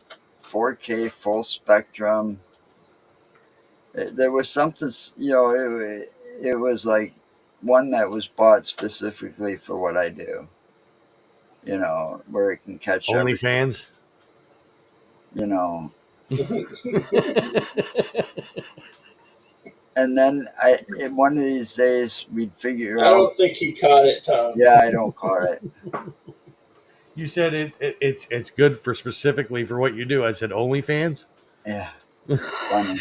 4K full spectrum. There was something, it was like one that was bought specifically for what I do. Where it can catch everything. OnlyFans. You know, and then in one of these days we'd figure I out. don't think you caught it, Tom. Yeah, I don't call it. You said it's good for specifically for what you do. I said OnlyFans. Yeah, funny.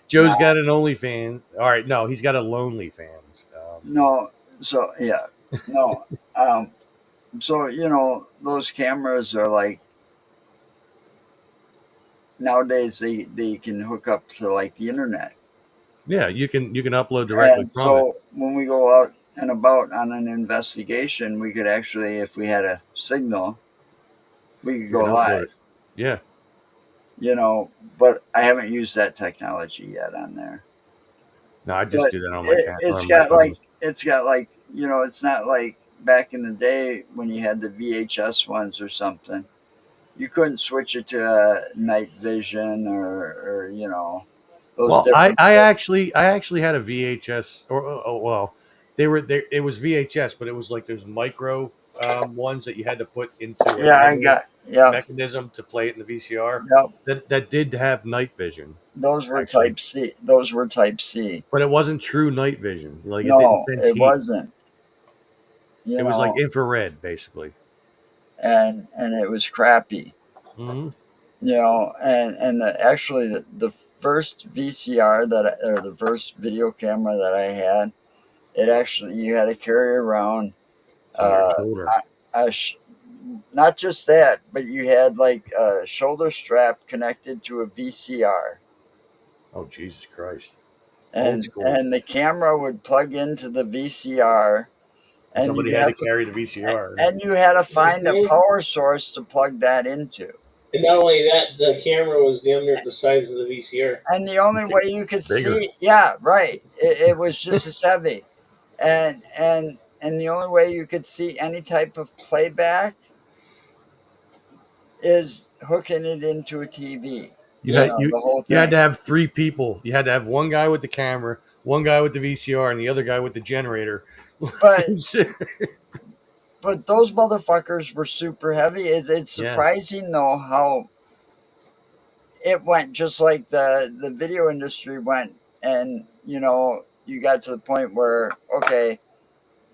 Joe's got an OnlyFans. All right, no, he's got a Lonely Fans. No, so yeah, no. So those cameras are like nowadays they can hook up to like the internet. Yeah, you can upload directly And from it. so when we go out and about on an investigation, we could actually, if we had a signal, we could You go can upload live. it. Yeah, But I haven't used that technology yet on there. no, I just But do that on my it's on my got phone. like it's not like back in the day when you had the VHS ones or something. You couldn't switch it to night vision or those Well, different. I actually had a VHS well, they were there. It was VHS, but it was like those micro ones that you had to put into a Yeah, I memory got yeah. mechanism to play it in the VCR. Yep. That did have night vision, Those were actually, Type C. Those were Type C. but it wasn't true night vision. Like it didn't No, sense it heat. wasn't. It was like infrared, basically. And it was crappy. Mm-hmm. And actually the first VCR or the first video camera that I had, it actually you had to carry around On your uh, shoulder. not just that, but you had like a shoulder strap connected to a VCR. Oh, Jesus Christ! Old And school. and the camera would plug into the VCR, and Somebody you had have to carry the VCR. and you had to find a Mhm. power source to plug that into. And not only that, the camera was damn near the size of the VCR. And the only way you could Bigger. see, yeah, right, it was just as heavy, and the only way you could see any type of playback is hooking it into a TV. You had The whole you had thing. to have three people. You had to have one guy with the camera, one guy with the VCR, and the other guy with the generator. But those motherfuckers were super heavy. It's Yeah. surprising though how it went just like the video industry went, and you got to the point where okay,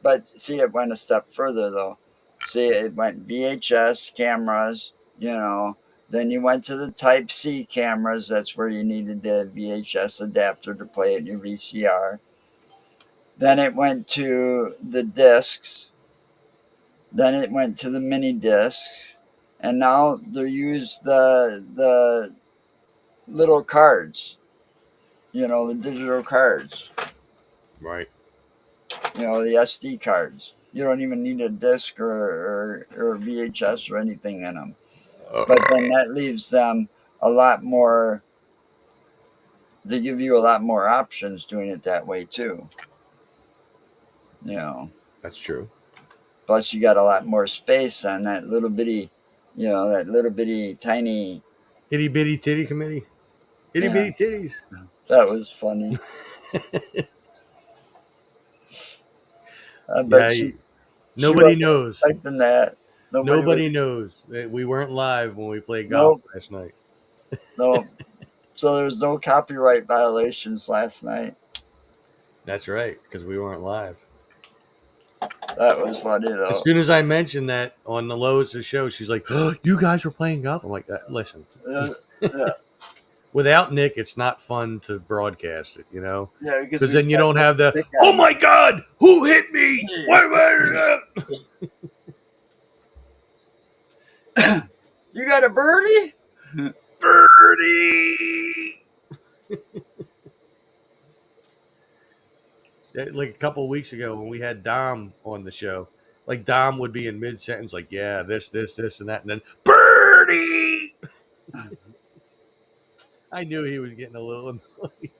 but see it went a step further though. See it went VHS cameras, then you went to the Type C cameras. That's where you needed the VHS adapter to play it in your VCR. Then it went to the discs. Then it went to the mini discs, and now they use the little cards, the digital cards, Right. the SD cards, You don't even need a disc or VHS or anything in them. But then that leaves them a lot more. They give you a lot more options doing it that way too. You know. That's true. Plus, you got a lot more space on that little bitty, that little bitty tiny. Itty bitty titty committee. Itty Yeah. bitty titties. That was funny. I Yeah, bet she nobody wasn't knows. expecting that. Nobody knows that we weren't live when we played golf last night. No. So there was no copyright violations last night. That's right, because we weren't live. That was funny though. As soon as I mentioned that on the Lois' show, she's like, "Oh, you guys were playing golf." I'm like, "Listen, Yeah. without Nick, it's not fun to broadcast it, you know, Yeah, because then you don't have the Nick oh on. my god, who hit me? You got a birdie? Birdie. Like a couple of weeks ago when we had Dom on the show, like Dom would be in mid sentence, like, "Yeah, this, and that," and then birdie. I knew he was getting a little annoyed.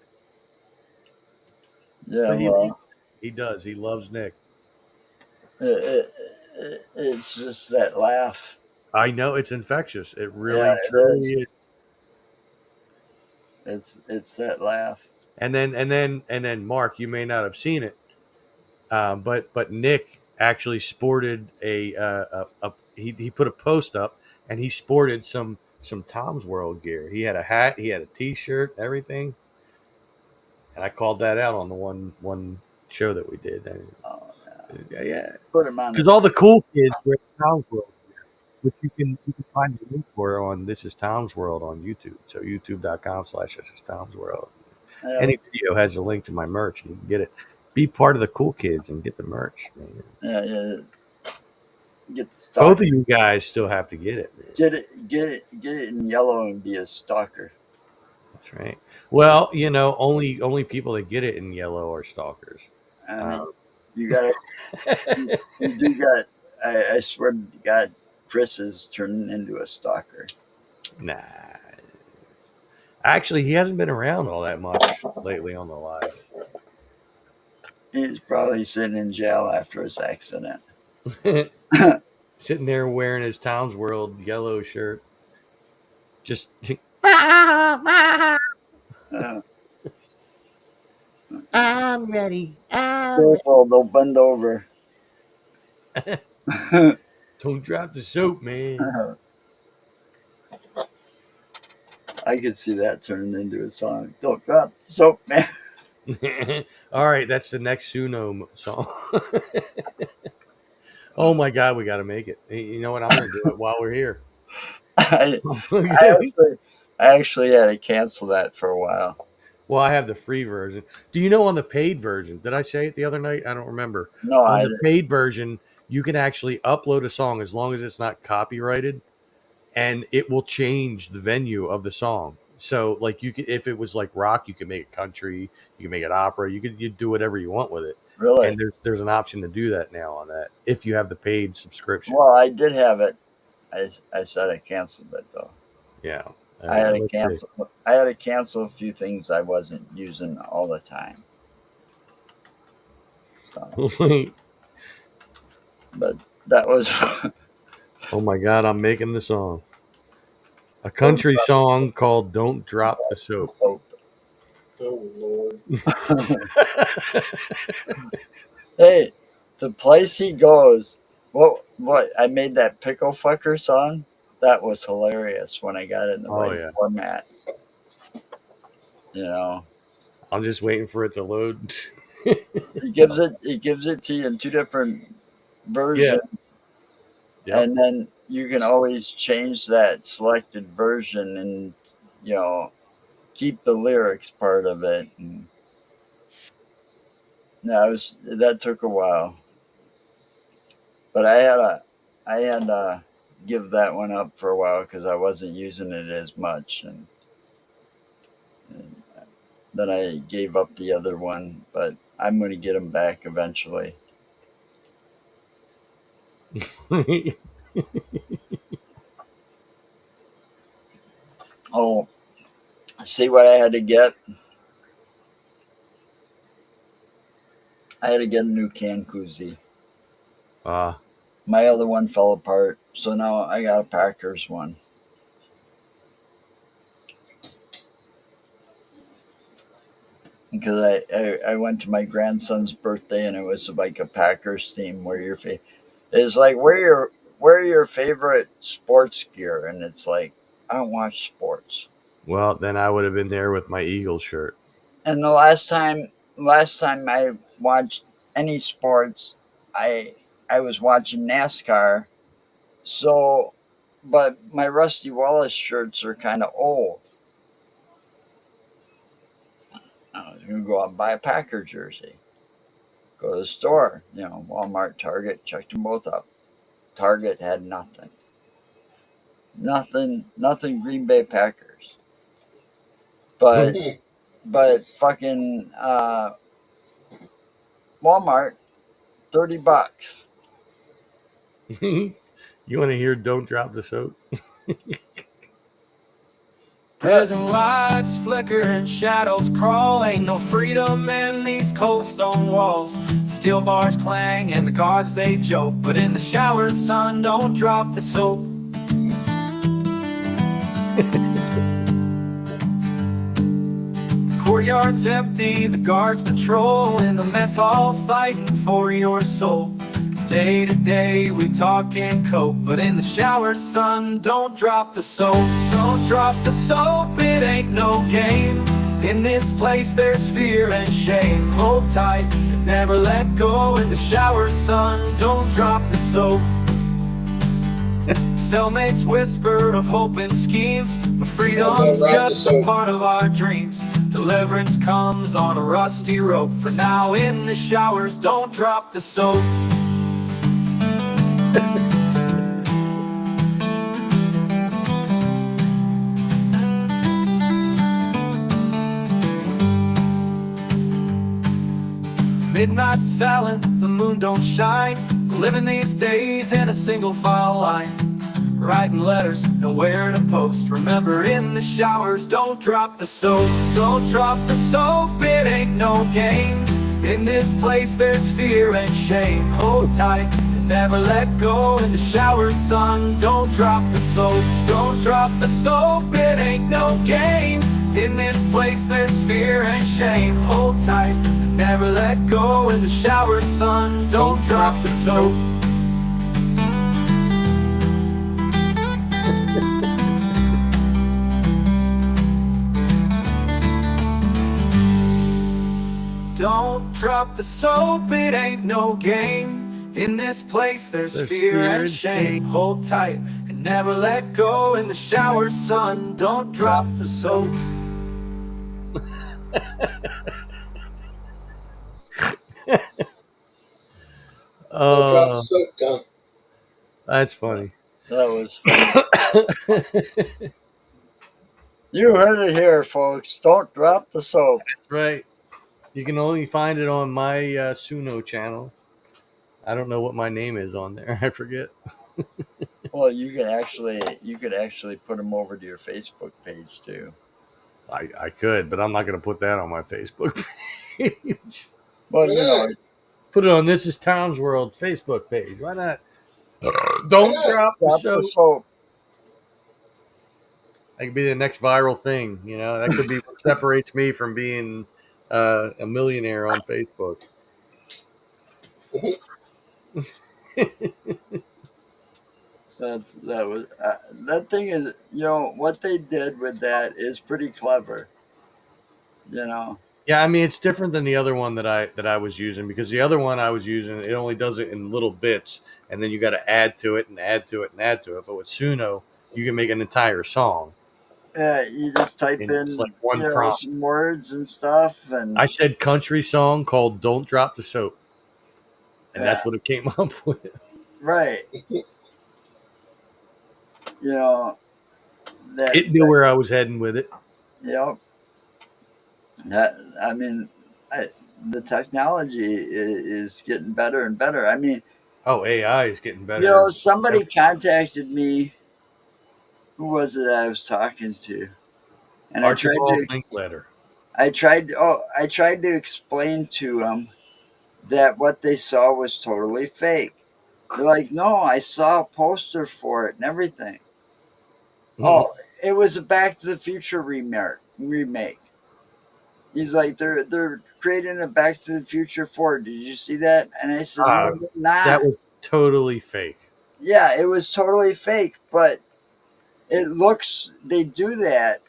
Yeah, But well, he does. He loves Nick. it's just that laugh. I know it's infectious. It really, Yeah, it truly is. is. It's that laugh. And then, Mark, you may not have seen it, but Nick actually sported he put a post up and he sported some Tom's World gear. He had a hat, he had a T-shirt, everything. And I called that out on the one show that we did. Oh, Yeah. put him on. Because all the cool kids wear Tom's World gear, which you can find the link for on This Is Tom's World on YouTube. So youtube.com/This Is Tom's World. Yeah, Any video has a link to my merch. You can get it. Be part of the cool kids and get the merch, man. yeah. Get the Both stalker. of you guys still have to get it, man. Get it in yellow and be a stalker. That's right. Well, only people that get it in yellow are stalkers. I mean, you got it. You do got. I swear to God, Chris is turning into a stalker. Nah. Actually, he hasn't been around all that much lately on the live. He's probably sitting in jail after his accident. Sitting there wearing his Tom's World yellow shirt. Just I'm ready. Careful, don't bend over. Don't drop the soap, man. I could see that turning into a song. Don't drop the soap, man. All right, that's the next Suno song. Oh my God, we got to make it. You know what? I'm going to do it while we're here. I actually had to cancel that for a while. Well, I have the free version. Do you know on the paid version? Did I say it the other night? I don't remember. No, On the paid version, you can actually upload a song as long as it's not copyrighted, and it will change the venue of the song. So, like, you could, if it was like rock, you can make it country, you can make it opera, you do whatever you want with it. Really? And there's an option to do that now on that if you have the paid subscription. Well, I did have it. I said I canceled it though. Yeah. I had to cancel. I had to cancel a few things I wasn't using all the time. So, but that was. Oh my God! I'm making the song. A country song called "Don't Drop the Soap." Oh Lord! Hey, the place he goes. What? I made that pickle fucker song. That was hilarious when I got it in the right format. I'm just waiting for it to load. It gives it to you in two different versions. Yeah. And then you can always change that selected version and keep the lyrics part of it. And that took a while. But I had to give that one up for a while because I wasn't using it as much, and then I gave up the other one. But I'm going to get them back eventually. Oh, see what I had to get? I had to get a new can koozie. uh, My other one fell apart, so now I got a Packers one. Because I went to my grandson's birthday and it was like a Packers theme where it's like where your favorite sports gear, and it's like I don't watch sports. well, then I would have been there with my Eagles shirt. And the last time I watched any sports, I I was watching NASCAR. So, but my Rusty Wallace shirts are kind of old. I was gonna go out and buy a Packer jersey. Go to the store, Walmart, Target, checked them both up. Target had nothing. Nothing Green Bay Packers. But fucking Walmart, $30. You want to hear "Don't Drop the Soap"? Prison lights flicker and shadows crawl. Ain't no freedom in these cold stone walls. Steel bars clang and the guards they joke. But in the shower, son, don't drop the soap. Courtyard's empty, the guards patrol. In the mess hall fighting for your soul. Day to day we talk and cope, but in the shower, son, don't drop the soap. Don't drop the soap, it ain't no game. In this place there's fear and shame. Hold tight and never let go. In the shower, son, don't drop the soap. Cellmates whisper of hope and schemes, but freedom's just a part of our dreams. Deliverance comes on a rusty rope. For now in the showers, don't drop the soap. Midnight silent, the moon don't shine. Living these days in a single file line. Writing letters, nowhere to post. Remember in the showers, don't drop the soap. Don't drop the soap, it ain't no game. In this place there's fear and shame. Hold tight and never let go. In the showers, son, don't drop the soap. Don't drop the soap, it ain't no game. In this place there's fear and shame. Hold tight, never let go. In the shower, son, don't drop the soap. Don't drop the soap, it ain't no game. In this place there's fear and shame. Hold tight and never let go. In the shower, son, don't drop the soap. Don't drop the soap down. That's funny. That was funny. You heard it here, folks. Don't drop the soap. That's right. You can only find it on my Suno channel. I don't know what my name is on there. I forget. Well, you could actually put them over to your Facebook page too. I could, but I'm not going to put that on my Facebook page. Well, you know, Put it on This Is Tom's World Facebook page. Why not? Don't drop the drop soap. the soap. That could be the next viral thing. You know, that could be what separates me from being a millionaire on Facebook. That thing is, what they did with that is pretty clever. You know, Yeah, I mean it's different than the other one that I was using, because the other one I was using, it only does it in little bits, and then you got to add to it and add to it and add to it. But with Suno, you can make an entire song. you just type And in it's like one prompt. some words and stuff, and I said country song called "Don't Drop the Soap," and that's what it came up with. right. You know, It knew where I was heading with it. Yep. I mean, the technology is getting better and better. I mean, Oh, AI is getting better. You know, somebody contacted me. Who was it I was talking to? And Archibald Linkletter. I tried to explain to them that what they saw was totally fake. They're like, no, I saw a poster for it and everything. Oh, it was a Back to the Future remake. He's like, they're creating a Back to the Future 4. Did you see that? And I said, no, they're That not. was totally fake. Yeah, it was totally fake, but it looks, they do that.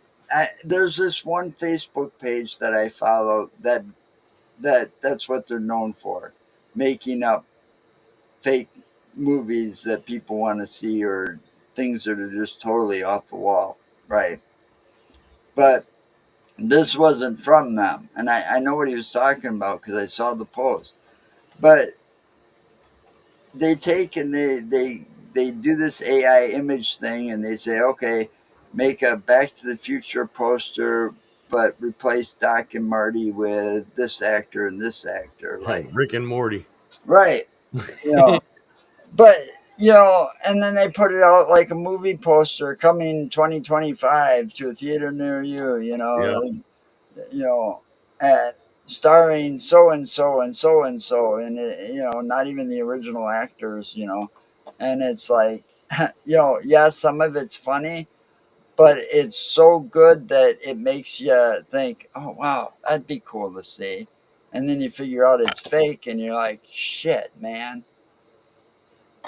There's this one Facebook page that I follow that's what they're known for, making up fake movies that people want to see or things that are just totally off the wall, right? But this wasn't from them, and I know what he was talking about because I saw the post. But they take and they do this AI image thing, and they say, okay, make a Back to the Future poster, but replace Doc and Marty with this actor and this actor, like Rick and Morty. right, you know. But you know, and then they put it out like a movie poster coming 2025 to a theater near you. Yeah. You know, and starring so and so and so and so, and you know, not even the original actors. You know, and it's like, you know, yeah, some of it's funny, but it's so good that it makes you think, oh wow, that'd be cool to see. And then you figure out it's fake, and you're like, shit, man.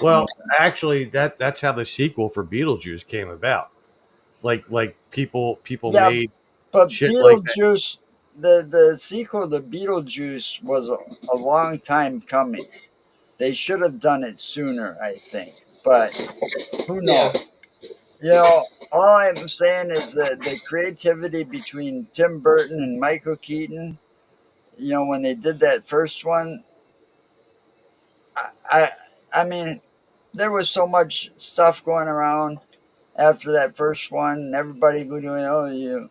Well, actually, that's how the sequel for Beetlejuice came about. Like people Yeah, made but shit like that. Beetlejuice, the sequel to Beetlejuice was a long time coming. They should have done it sooner, I think. But who knows? Yeah. You know, all I'm saying is that the creativity between Tim Burton and Michael Keaton, you know, when they did that first one, I, I, I mean, there was so much stuff going around after that first one, and everybody going, oh, you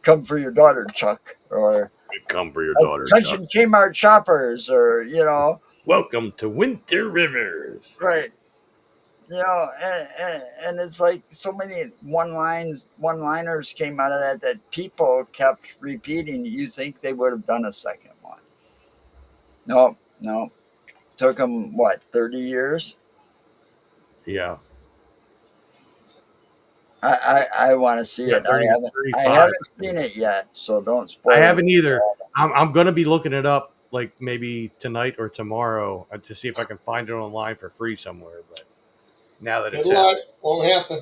come for your daughter, Chuck, or We've come for your daughter, Chuck. attention Kmart shoppers, or you know, Welcome to Winter Rivers. right? You know, and it's like so many one liners came out of that people kept repeating. You think they would have done a second one? No, no. Took them what 30 years. Yeah. I want to see Yeah, it. 30 I 35. haven't seen it yet, so don't spoil I it. haven't either. I'm gonna be looking it up like maybe tonight or tomorrow to see if I can find it online for free somewhere. But now that Good it's out, luck. Won't happen.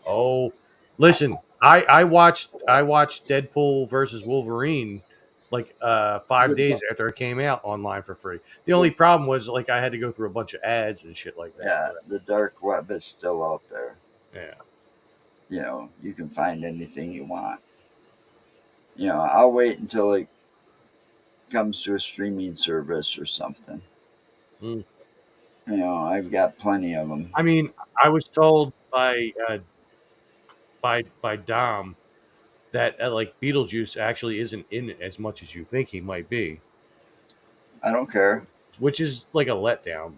oh, listen, I watched Deadpool versus Wolverine like 5 Good. days after it came out online for free. The only problem was like I had to go through a bunch of ads and shit like that. Yeah, the dark web is still out there. Yeah. You know, you can find anything you want. You know, I'll wait until it comes to a streaming service or something. Mm. You know, I've got plenty of them. I mean, I was told by Dom that like Beetlejuice actually isn't in it as much as you think he might be, I don't care. which is like a letdown.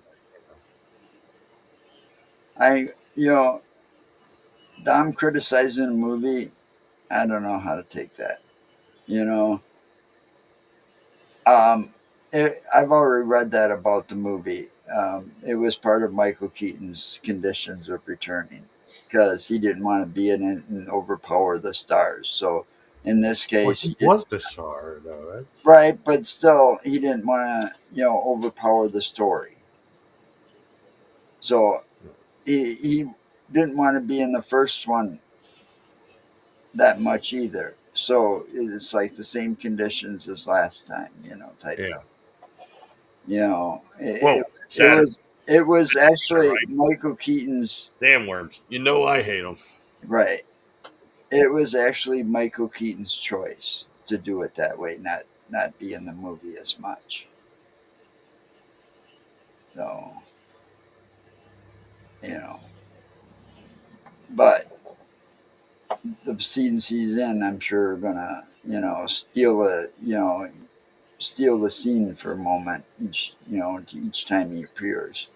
You know, Dom criticizing a movie, I don't know how to take that. You know, I've already read that about the movie. It was part of Michael Keaton's conditions of returning because he didn't want to be in it and overpower the stars. So in this Well, case, he was the star though. That's right, but still, he didn't want to, you know, overpower the story. So he didn't want to be in the first one that much either. So it's like the same conditions as last time, you know, type. yeah. You know, Whoa, it was actually Right. Michael Keaton's Sandworms. You know I hate them. right. It was actually Michael Keaton's choice to do it that way, not be in the movie as much. So you know, but the CNC's in, I'm sure, are gonna you know steal the scene for a moment each time he appears.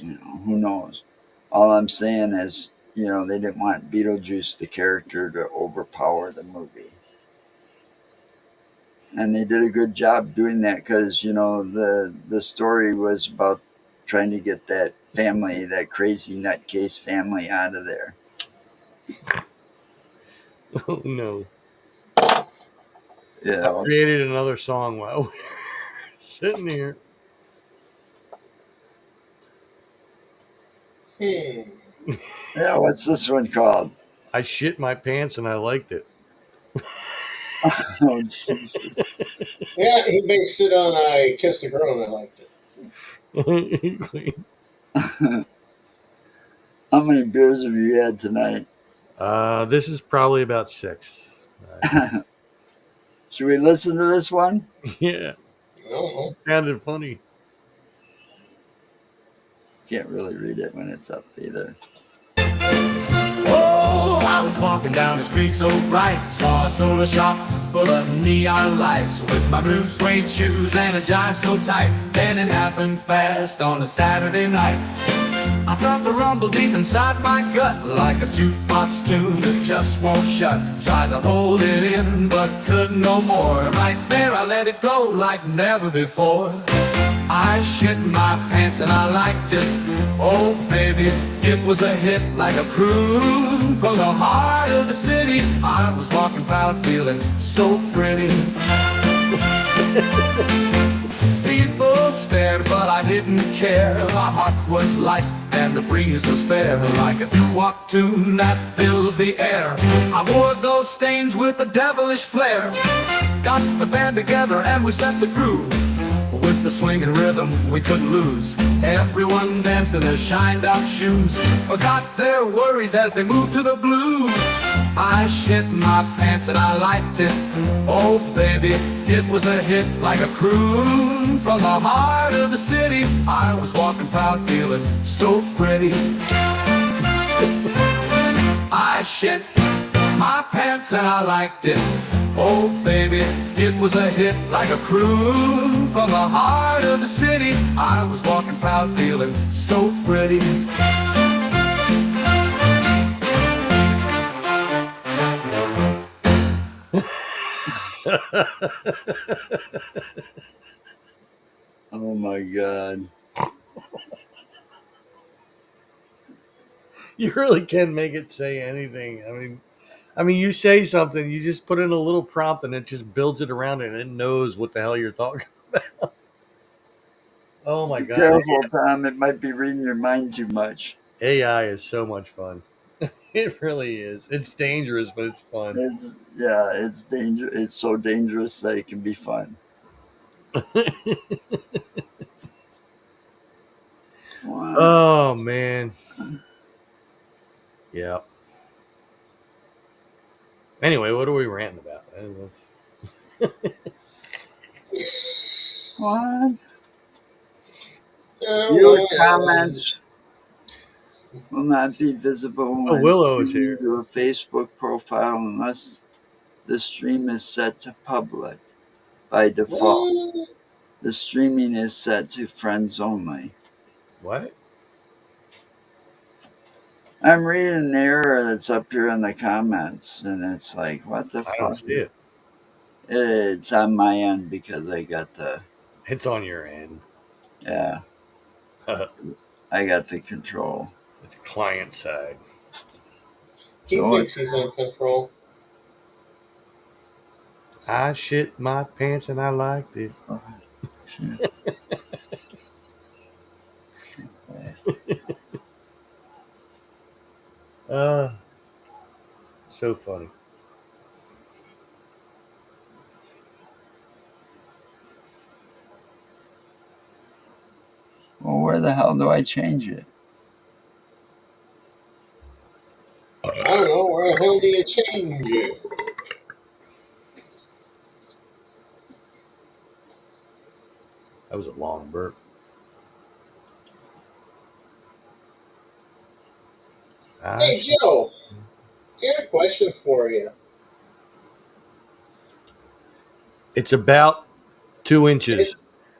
Who knows? All I'm saying is, they didn't want Beetlejuice, the character, to overpower the movie. And they did a good job doing that because, the story was about trying to get that family, that crazy nutcase family, out of there. Oh no! Yeah. I created another song while we were sitting here. Yeah, what's this one called? I shit my pants and I liked it. Oh, Jesus. Yeah, he based it on I Kissed a Girl and I liked it. How many beers have you had tonight? This is probably about 6. Should we listen to this one? Yeah, I don't know. sounded funny. Can't really read it when it's up either. Oh, I was walking down the street so bright, saw a soda shop full of neon lights, with my blue suede shoes and a jive so tight. Then it happened fast on a Saturday night. I felt the rumble deep inside my gut, like a jukebox tune that just won't shut. Tried to hold it in, but could no more. Right there I let it go like never before. I shit my pants and I liked it. Oh baby, it was a hit like a cruise from the heart of the city. I was walking proud, feeling so pretty. People stared, but I didn't care. My heart was light and the breeze was fair, like a doo-wop tune that fills the air. I wore those stains with a devilish flair. Got the band together and we set the groove. With the swing and rhythm we couldn't lose. Everyone danced in their shined out shoes, forgot their worries as they moved to the blues. I shit my pants and I liked it. Oh baby, it was a hit like a croon from the heart of the city. I was walking proud, feeling so pretty. I shit my pants and I liked it. Oh baby, it was a hit like a croon from the heart of the city. I was walking proud, feeling so pretty. Oh my God. You really can make it say anything. I mean, you say something, you just put in a little prompt, and it just builds it around it, and it knows what the hell you're talking about. Oh my Be God! careful, Tom. It might be reading your mind too much. AI is so much fun. It really is. It's dangerous, but it's fun. It's dangerous. It's so dangerous that it can be fun. Wow. Oh man. Yeah. Anyway, what are we ranting about? I don't know. What? Oh, Your well, comments will not be visible Oh, when Willow is you here. do a Facebook profile unless the stream is set to public by default. what? The streaming is set to friends only. What? I'm reading an error that's up here in the comments, and it's like, what the I don't fuck? see it. It's on my end because I got the, It's on your end. yeah, I got the control. It's client side. He So thinks he's in control. I shit my pants and I liked it. So funny. Well, where the hell do I change it? I don't know, where the hell do you change it? That was a long burp. Hey Joe, I got a question for you. It's about 2 inches.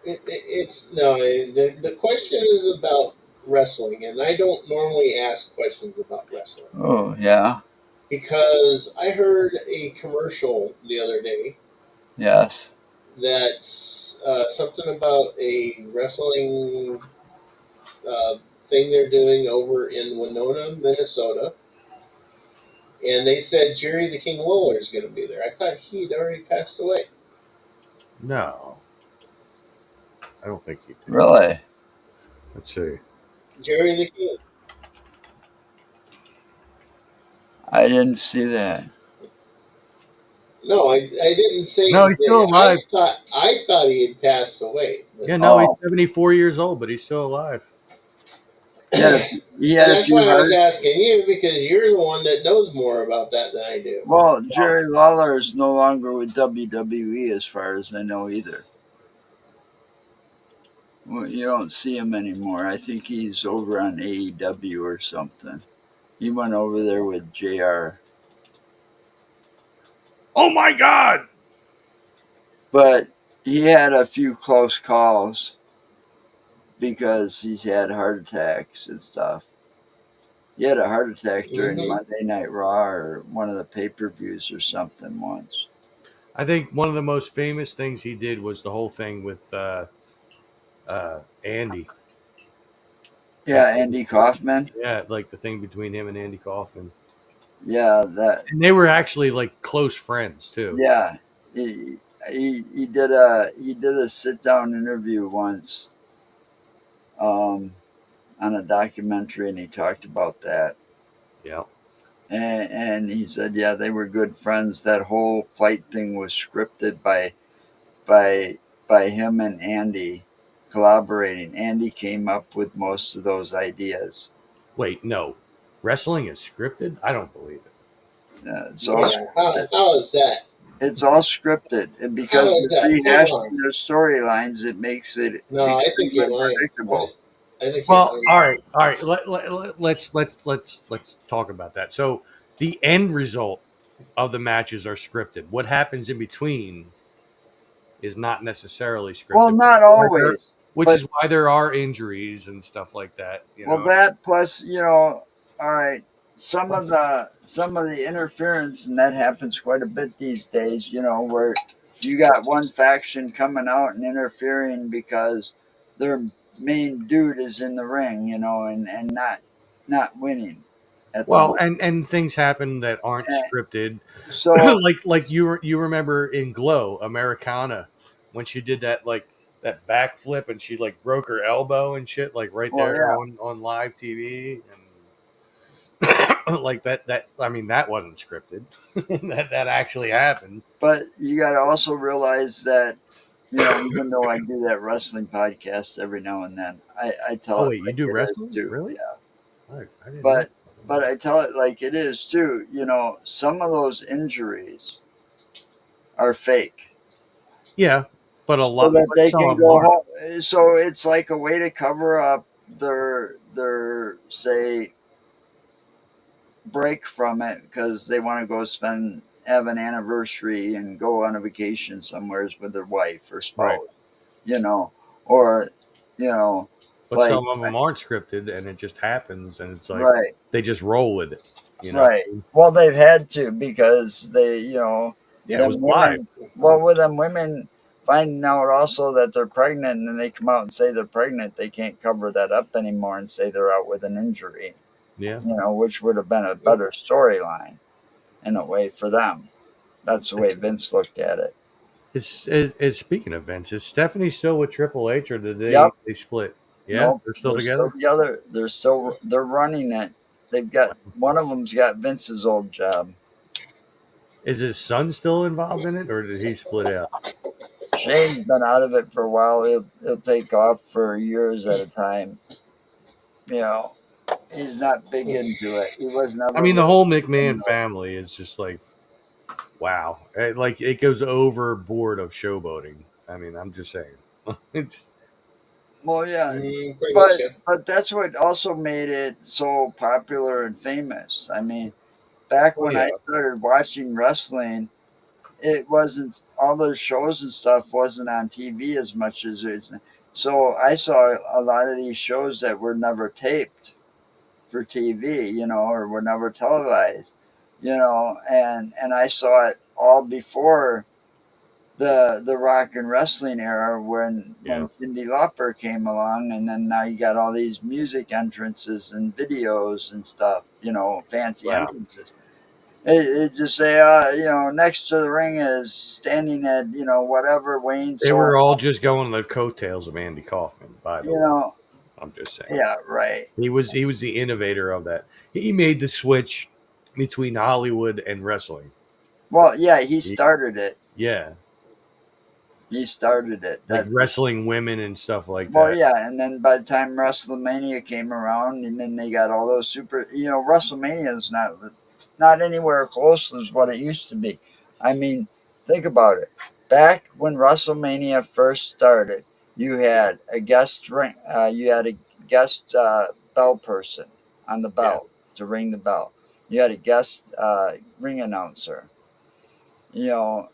It's no, the question is about wrestling, and I don't normally ask questions about wrestling Oh, yeah. because I heard a commercial the other day Yes. that's something about a wrestling uh, thing they're doing over in Winona, Minnesota. And they said Jerry the King Lawler is going to be there. I thought he'd already passed away. No, I don't think he did. Really? Let's see. Jerry the King. I didn't see that. No, I didn't say No, he he's did. still alive. I thought he had passed away. Yeah, no, he's Oh. 74 years old, but he's still alive. He had a, he had And a that's few why I was heart. asking you because you're the one that knows more about that than I do. Well, Jerry Lawler is no longer with WWE as far as I know either. Well, you don't see him anymore. I think he's over on AEW or something. He went over there with JR. Oh my God! But he had a few close calls because he's had heart attacks and stuff. He had a heart attack during Mhm. Monday Night Raw or one of the pay-per-views or something once. I think one of the most famous things he did was the whole thing with Andy. Yeah, Andy Kaufman. Yeah, like the thing between him and Andy Kaufman. Yeah, that. And they were actually like close friends too. Yeah, he did a sit down interview once, on a documentary, and he talked about that. Yeah. And he said, yeah, they were good friends. That whole fight thing was scripted by him and Andy collaborating. Andy came up with most of those ideas. Wait, no. Wrestling is scripted? I don't believe it. It's all Yeah, how is that? it's all scripted, and because How is they're that? rehashing their storylines, it makes it No, I think extremely you're lying. predictable. I think Well, you're lying. all right. Let's talk about that. So the end result of the matches are scripted. What happens in between is not necessarily scripted. Well, not always. Which but- is why there are injuries and stuff like that. You know? Well, that plus, all right, some of the interference, and that happens quite a bit these days. Where you got one faction coming out and interfering because their main dude is in the ring, and not winning. Well, and things happen that aren't scripted. So like you remember in Glow Americana when she did that that backflip and she broke her elbow and shit right there on live TV and like that I mean that wasn't scripted. that actually happened. But you got to also realize that even though I do that wrestling podcast every now and then, I tell it. Wait, you do wrestling too. really? Yeah. I didn't But know. but I tell it like it is too. Some of those injuries are fake. Yeah, but a lot so that they some can of them go aren't. home. So it's like a way to cover up their say break from it because they want to go have an anniversary and go on a vacation somewhere with their wife or spouse, or But like, some of them aren't scripted, and it just happens, and it's like right. they just roll with it. Right. Well, they've had to because they, Yeah, it was them live. women, well, with them women finding out also that they're pregnant and then they come out and say they're pregnant, they can't cover that up anymore and say they're out with an injury. Yeah. Which would have been a better storyline in a way for them. That's the way Vince looked at it. It's speaking of Vince, is Stephanie still with Triple H or did they split? Yeah, Nope, they're still together. They're running it. They've got one of them's got Vince's old job. Is his son still involved in it, or did he split out? Shane's been out of it for a while. He'll take off for years at a time. He's not big into it. He was never. I mean, the whole McMahon family is just wow. It goes overboard of showboating. I mean, I'm just saying. It's. Well, yeah, much, yeah. but that's what also made it so popular and famous. I mean, back when I started watching wrestling, it wasn't all those shows and stuff wasn't on TV as much as it's So I saw a lot of these shows that were never taped for TV, or were never televised, and I saw it all before the rock and wrestling era when Yeah. Cyndi Lauper came along, and then now you got all these music entrances and videos and stuff, fancy Wow. entrances. It just say, next to the ring is standing at, whatever Wayne. They So, were all just going the coattails of Andy Kaufman, by the you way. know, I'm just saying. yeah, right. He was the innovator of that. He made the switch between Hollywood and wrestling. Well, yeah, he started it. Yeah. He started it. Like wrestling women and stuff like Well, that. yeah, and then by the time WrestleMania came around, and then they got all those WrestleMania is not anywhere close as what it used to be. I mean, think about it. Back when WrestleMania first started, you had a guest bell person on the bell to ring the bell. You had a guest ring announcer. You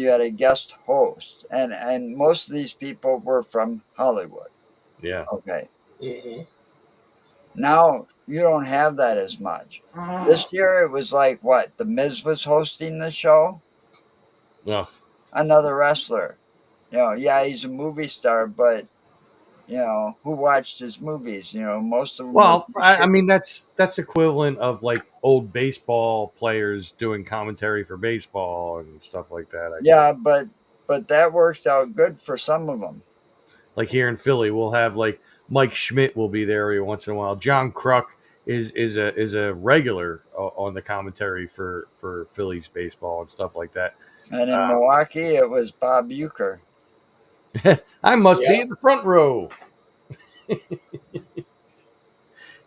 had a guest host, and most of these people were from Hollywood. Yeah. Okay. Mm-hmm. Now you don't have that as much. This year it was like what? The Miz was hosting the show. Well, Another wrestler. Yeah, he's a movie star, but who watched his movies? Most of them. well, I mean that's equivalent of like old baseball players doing commentary for baseball and stuff like that. I Yeah, guess. but that worked out good for some of them. Like here in Philly, we'll have like Mike Schmidt will be there every once in a while. John Kruk is a regular on the commentary for Phillies baseball and stuff like that. And in Milwaukee, it was Bob Uecker. I must be Yeah. in the front row.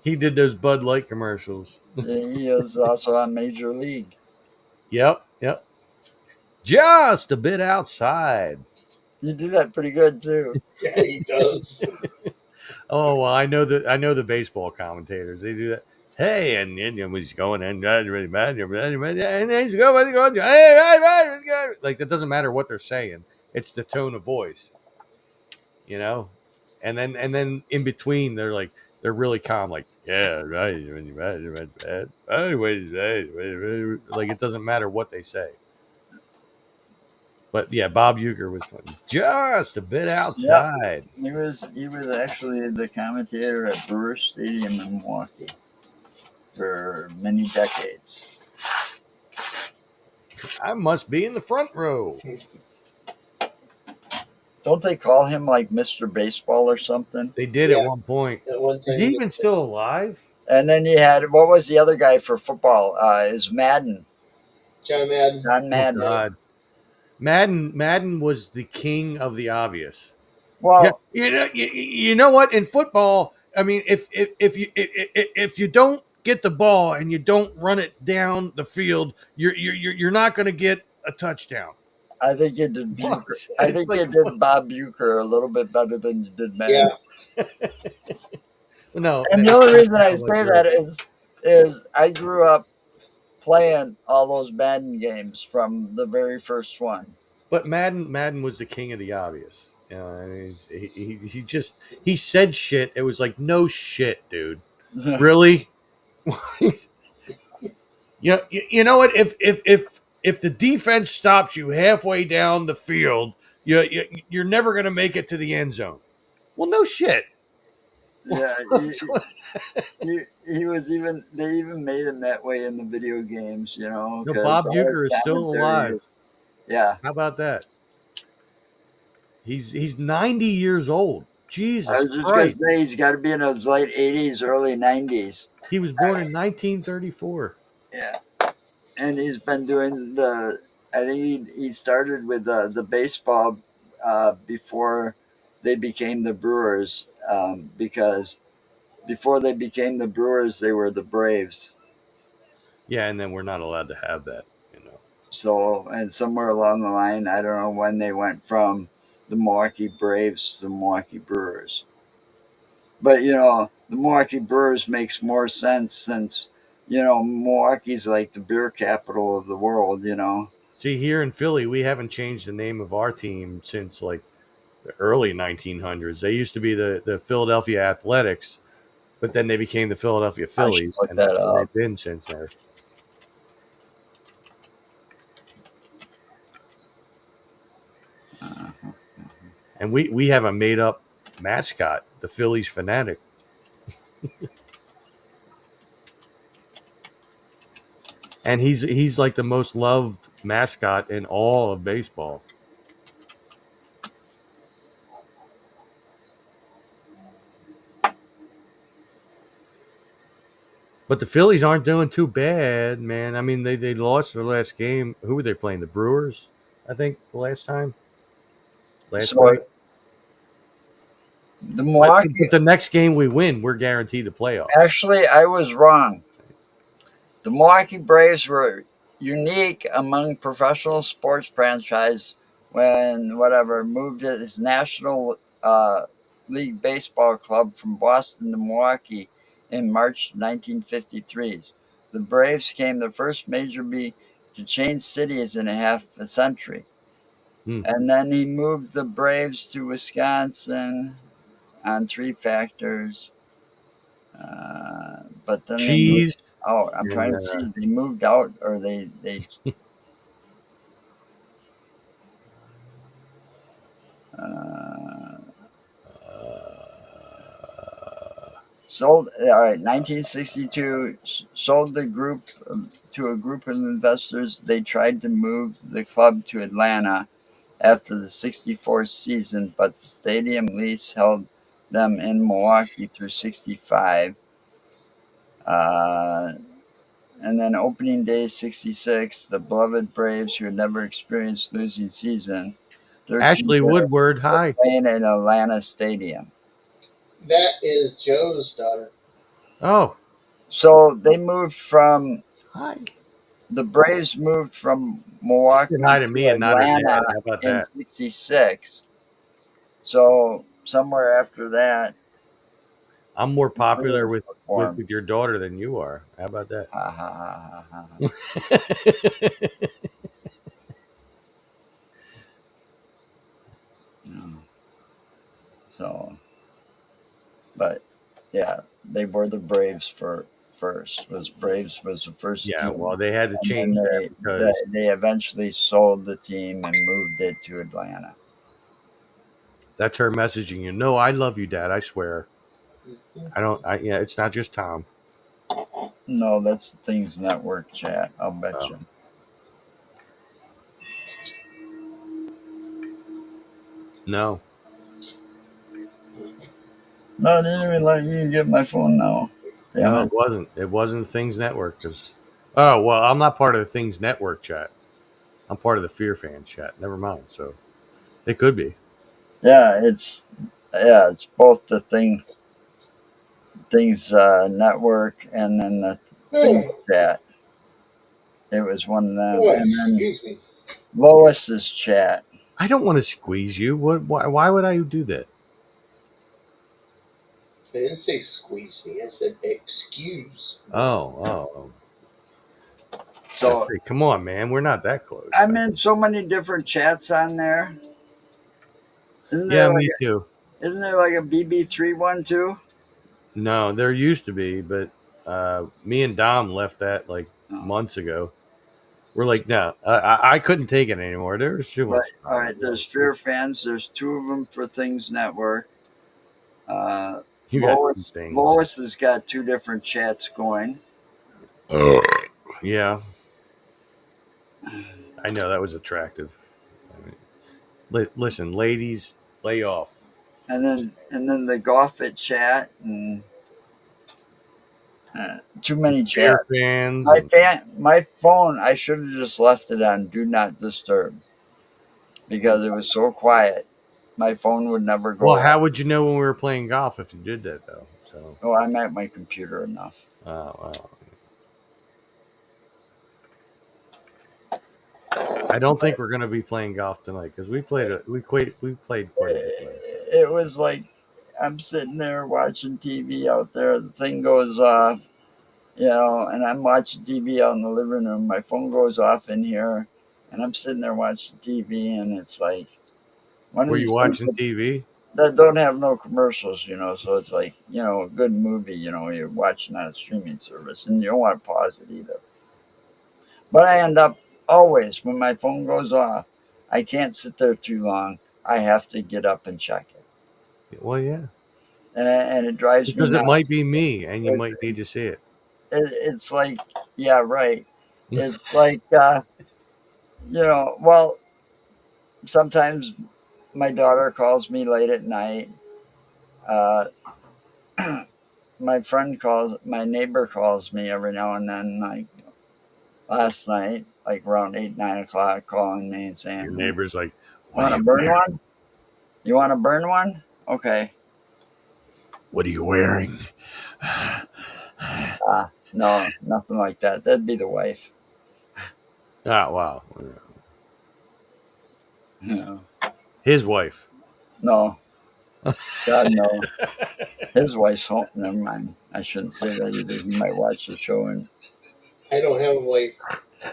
He did those Bud Light commercials. He is also on Major League. Yep. Just a bit outside. You do that pretty good too. Yeah, he does. Oh well, I know the baseball commentators. They do that. Hey, and he's going and he's going. Hey, like that doesn't matter what they're saying. It's the tone of voice, And then in between, they're really calm. Like yeah, right. Like it doesn't matter what they say. But yeah, Bob Uecker was fun. Just a bit outside. Yep. He was actually the commentator at Brewer Stadium in Milwaukee for many decades. I must be in the front row. Don't they call him like Mr. Baseball or something? They did at one point. At one time, Is he even still alive? And then you had, what was the other guy for football? Is Madden. John Madden. John Madden. Oh, God. Madden was the king of the obvious. Well, you know what? In football, I mean, if you don't get the ball and you don't run it down the field, you're not going to get a touchdown. I think you did Bucher. I think you did Bob Uecker a little bit better than you did Madden. Yeah. No. And the only reason I say that is I grew up playing all those Madden games from the very first one. But Madden was the king of the obvious. He said shit. It was like, no shit, dude. Really? You know what? If the defense stops you halfway down the field, you're never going to make it to the end zone. Well, no shit. Yeah, he was even. They even made him that way in the video games. No, Bob Uecker is still alive. Yeah. How about that? He's 90 years old. Jesus I was just Christ. gonna say he's got to be in his late 80s, early 90s. He was born in 1934. Yeah, and he's been doing I think he started with the baseball before they became the Brewers, because before they became the Brewers, they were the Braves. Yeah, and then we're not allowed to have that, So, and somewhere along the line, I don't know when they went from the Milwaukee Braves to the Milwaukee Brewers. But, the Milwaukee Brewers makes more sense since, Milwaukee's like the beer capital of the world, See, here in Philly, we haven't changed the name of our team since like the early 1900s. They used to be the Philadelphia Athletics, but then they became the Philadelphia I should Phillies, look and that that's where up. they've been since then. And we have a made up mascot, the Phillies Fanatic. And he's like the most loved mascot in all of baseball. But the Phillies aren't doing too bad, man. I mean, they lost their last game. Who were they playing? The Brewers, I think, the last time. Last So night. the But Milwaukee, the next game we win, we're guaranteed the playoffs. actually, I was wrong. The Milwaukee Braves were unique among professional sports franchise when whatever moved its National League Baseball club from Boston to Milwaukee in March 1953. The Braves came the first major league to change cities in a half a century. Hmm. And then he moved the Braves to Wisconsin on three factors. But then they moved. Cheese. Oh, I'm And trying to see. They moved out, or they uh, sold. All right, 1962 sold the group to a group of investors. They tried to move the club to Atlanta after the '64 season, but the stadium lease held them in Milwaukee through '65. And then opening day '66, the beloved Braves, who had never experienced losing season, 13 Ashley Woodward, hi. playing in Atlanta Stadium. That is Joe's daughter. Oh, So they moved from hi. the Braves moved from Milwaukee Said hi to me and not her dad. Atlanta How about in that? '66. So somewhere after that, I'm more popular Brewers with, were formed. with your daughter than you are. How about that? Ha, ha, ha, ha, ha. Mm. So, but yeah, they were the Braves for first. Braves was the first Yeah, team. well, they had to And change then that because they eventually sold the team and moved it to Atlanta. that's her messaging you. No, I love you, Dad. I swear. Mhm. I don't. Yeah, it's not just Tom. No, that's the Things Network chat. I'll bet Oh. you. No. No, I didn't even let you get my phone now. Damn No, it. it wasn't. It wasn't Things Network. Oh, well, I'm not part of the Things Network chat. I'm part of the Fear Fans chat. Never mind. So it could be. Yeah, it's both the Things Network and then the Things Oh, chat. It was one of them, boy, and then excuse me. Lois's chat. I don't want to squeeze you. What? Why would I do that? I didn't say squeeze me. I said excuse. Oh. So Hey, come on, man. We're not that close. I'm in so many different chats on there. Isn't Yeah, there me too. isn't there like a BB3 one too? No, there used to be, but me and Dom left that like Oh. months ago. We're like, no, I couldn't take it anymore. There was too Right. much. All right. There's Fear Fans. There's two of them for Things Network. You got two things. Lois has got two different chats going. Yeah, I know that was attractive. I mean, listen, ladies, lay off. And then the Golf It chat and too many Fear chats. Fans. My phone, I should have just left it on Do Not Disturb because it was so quiet. My phone would never go. Well, how off. would you know when we were playing golf if you did that though? So, Oh, I'm at my computer enough. well. I don't think we're going to be playing golf tonight because we played quite a bit. It was like I'm sitting there watching TV out there. The thing goes off, and I'm watching TV out in the living room. My phone goes off in here, and I'm sitting there watching TV, and it's like, One of Were these you things watching TV? that don't have no commercials, so it's like, a good movie, you're watching on a streaming service and you don't want to pause it either. But I end up always, when my phone goes off, I can't sit there too long. I have to get up and check it. Well, yeah, And it drives me because it nuts. might be me, and you It, might need to see it. it's like, yeah, right. It's like, well, sometimes my daughter calls me late at night. Uh, my neighbor calls me every now and then, like last night, like around 8, 9 o'clock, calling me and Your saying, neighbor's like, "What want are to you burn wearing? one? You want to burn one? Okay. What are you wearing?" No, nothing like that. That'd be the wife. Ah, wow. Yeah. His wife. No, God, no. His wife's home. Never mind. I shouldn't say that either. He might watch the show and. I don't have a wife.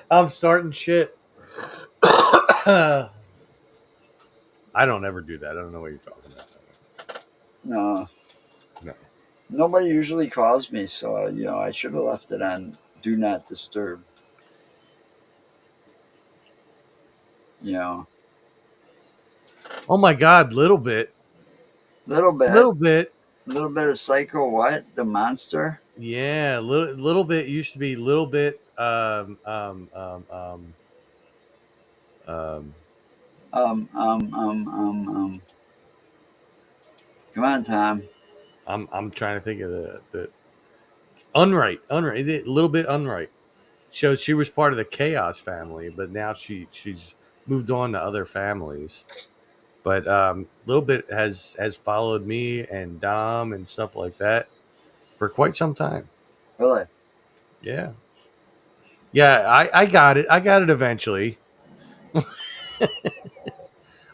I'm starting shit. I don't ever do that. I don't know what you're talking about. No. No. Nobody usually calls me, so I should have left it on Do Not Disturb. You know, Oh my God, little bit. little bit, little bit of Psycho. What the monster? Yeah, little bit used to be little bit. Um, Um. Come on, Tom. I'm trying to think of the Unright, a little bit Unright. So she was part of the Chaos family, but now she's moved on to other families. But little bit has followed me and Dom and stuff like that for quite some time. Really? Yeah, yeah. I got it. I got it eventually.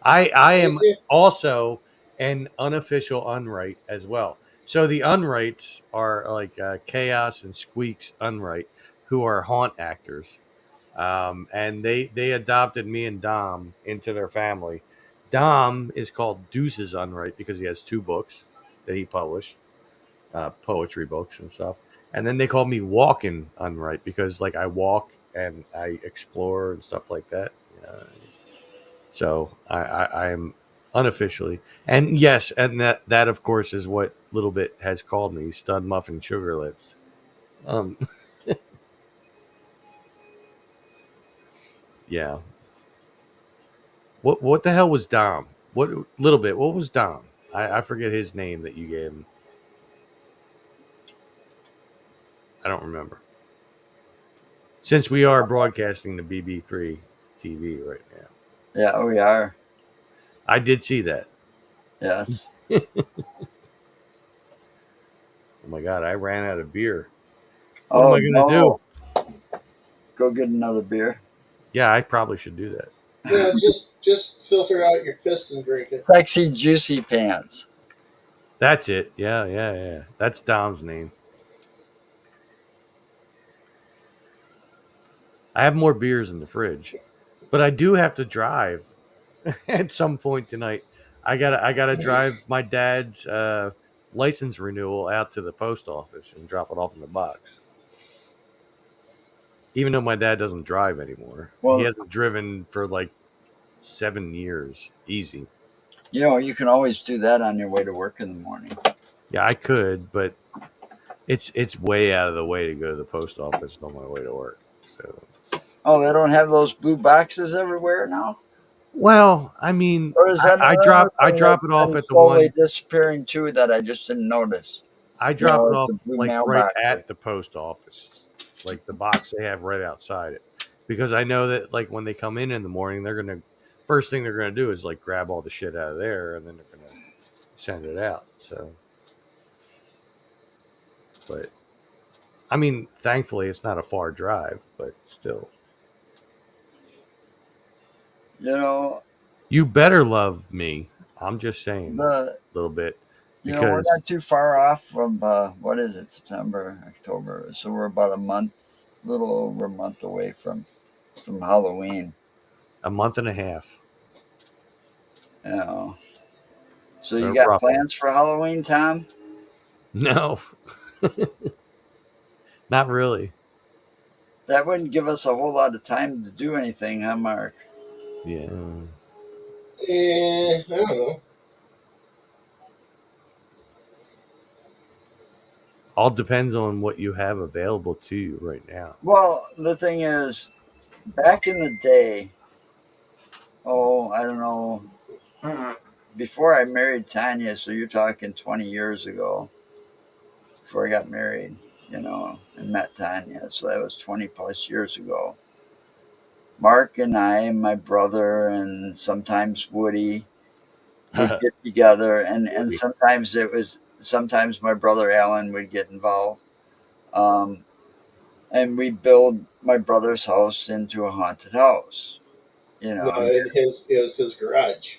I am also an unofficial Unright as well. So the Unrights are like Chaos and Squeaks Unright, who are haunt actors, and they adopted me and Dom into their family. Dom is called Deuces Unright because he has 2 books that he published, poetry books and stuff. And then they called me Walking Unright because like I walk and I explore and stuff like that. So I am unofficially, and yes, and that of course is what Little Bit has called me, Stud Muffin Sugar Lips. Um, yeah. What the hell was Dom? What Little Bit? What was Dom? I forget his name that you gave him. I don't remember. Since we are broadcasting the BB3 TV right now, Yeah, we are. I did see that. Yes. Oh my God, I ran out of beer. What am Oh I gonna no! do? Go get another beer. Yeah, I probably should do that. Yeah, just filter out your piss and drink it. Sexy Juicy Pants. That's it. Yeah. That's Dom's name. I have more beers in the fridge, but I do have to drive at some point tonight. I gotta drive my dad's license renewal out to the post office and drop it off in the box. Even though my dad doesn't drive anymore, he Well, hasn't driven for like 7 years. Easy. you can always do that on your way to work in the morning. Yeah, I could, but it's way out of the way to go to the post office on my way to work. So, Oh, they don't have those blue boxes everywhere now? well, I mean, Or is that I another thing drop that's it off been at the slowly one. disappearing too that I just didn't notice? I drop it Like off the blue like right mailbox. at the post office, like the box they have right outside it, because I know that like when they come in the morning, they're gonna first thing they're gonna do is like grab all the shit out of there, and then they're gonna send it out. So, but I mean, thankfully it's not a far drive, but still, You know, you better love me. I'm just saying a the little bit we're because not too far off from what is it, September, October. So we're about little over a month away from Halloween. a month and a half. You know. So They're you got rough. plans for Halloween, Tom? No, not really. That wouldn't give us a whole lot of time to do anything, huh, Mark? Yeah. I don't know. All depends on what you have available to you right now. Well, the thing is, back in the day, oh, I don't know, before I married Tanya, so you're talking 20 years ago, before I got married, and met Tanya. So that was 20 plus years ago. Mark and I, and my brother, and sometimes Woody would get together, and Woody. sometimes my brother Alan would get involved. Um, and we build my brother's house into a haunted house. You No, know, it was his garage.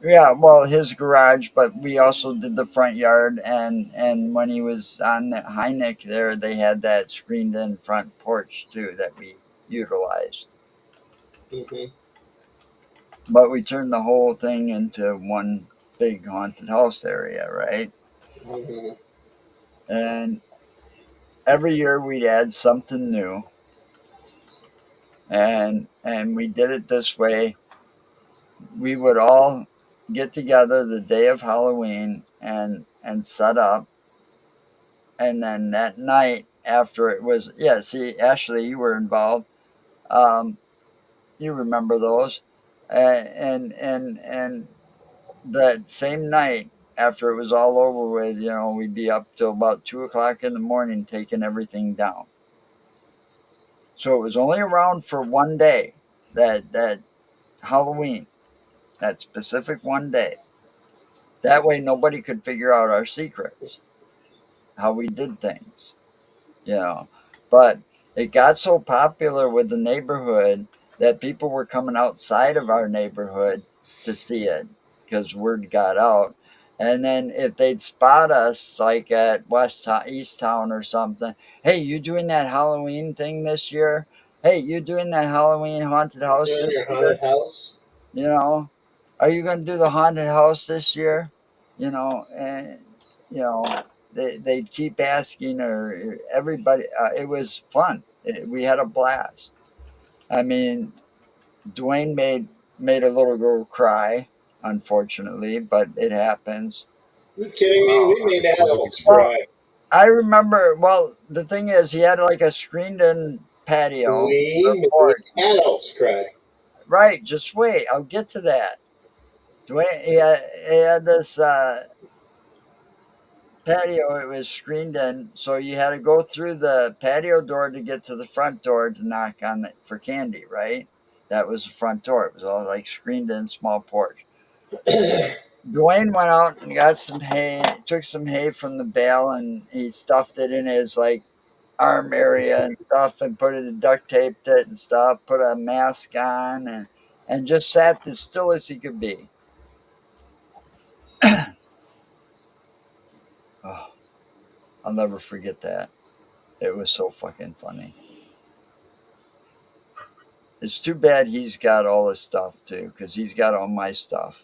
yeah, well, his garage, but we also did the front yard, and when he was on the Heineck there, they had that screened-in front porch too that we utilized. Hmm. But we turned the whole thing into one big haunted house area, right? Hmm. And every year we'd add something new, and we did it this way. We would all get together the day of Halloween and set up, and then that night after it was, yeah, see, Ashley, you were involved. Um, you remember those, and that same night after it was all over with, we'd be up till about 2 o'clock in the morning taking everything down. So it was only around for one day, that Halloween, that specific one day. That way nobody could figure out our secrets, how we did things, you know. But it got so popular with the neighborhood that people were coming outside of our neighborhood to see it because word got out. And then if they'd spot us like at East Town or something, hey, you doing that Halloween thing this year? Hey, you doing that Halloween haunted house Doing this your year? haunted house. You know, are you going to do the haunted house this year? And you know, they'd keep asking her. Everybody, it was fun. We had a blast. I mean, Dwayne made a little girl cry, unfortunately, but it happens. You kidding me? We made adults Well, cry. I remember. Well, the thing is, he had like a screened-in patio or We porch. made adults cry. Right, just wait. I'll get to that. Dwayne, he had this patio. It was screened in, so you had to go through the patio door to get to the front door to knock on it for candy, right? That was the front door. It was all like screened in, small porch. Dwayne went out and got some hay, took some hay from the bale, and he stuffed it in his like arm area and stuff, and put it, duct taped it and stuff, put a mask on, and just sat as still as he could be. Oh, I'll never forget that. It was so fucking funny. It's too bad he's got all his stuff too, because he's got all my stuff.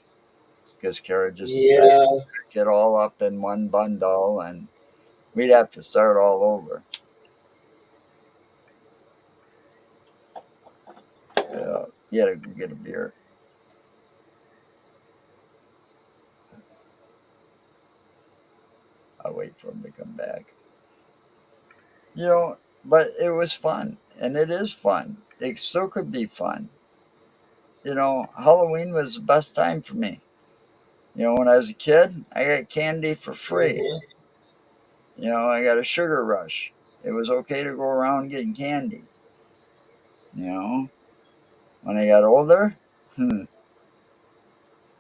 Because Kara just decided Yeah. to pack it all up in one bundle, and we'd have to start all over. Yeah, you gotta go get a beer. I'll wait for him to come back. But it was fun, and it is fun. It still could be fun. Halloween was the best time for me. When I was a kid, I got candy for free. Hmm. I got a sugar rush. It was okay to go around getting candy. You know, when I got older,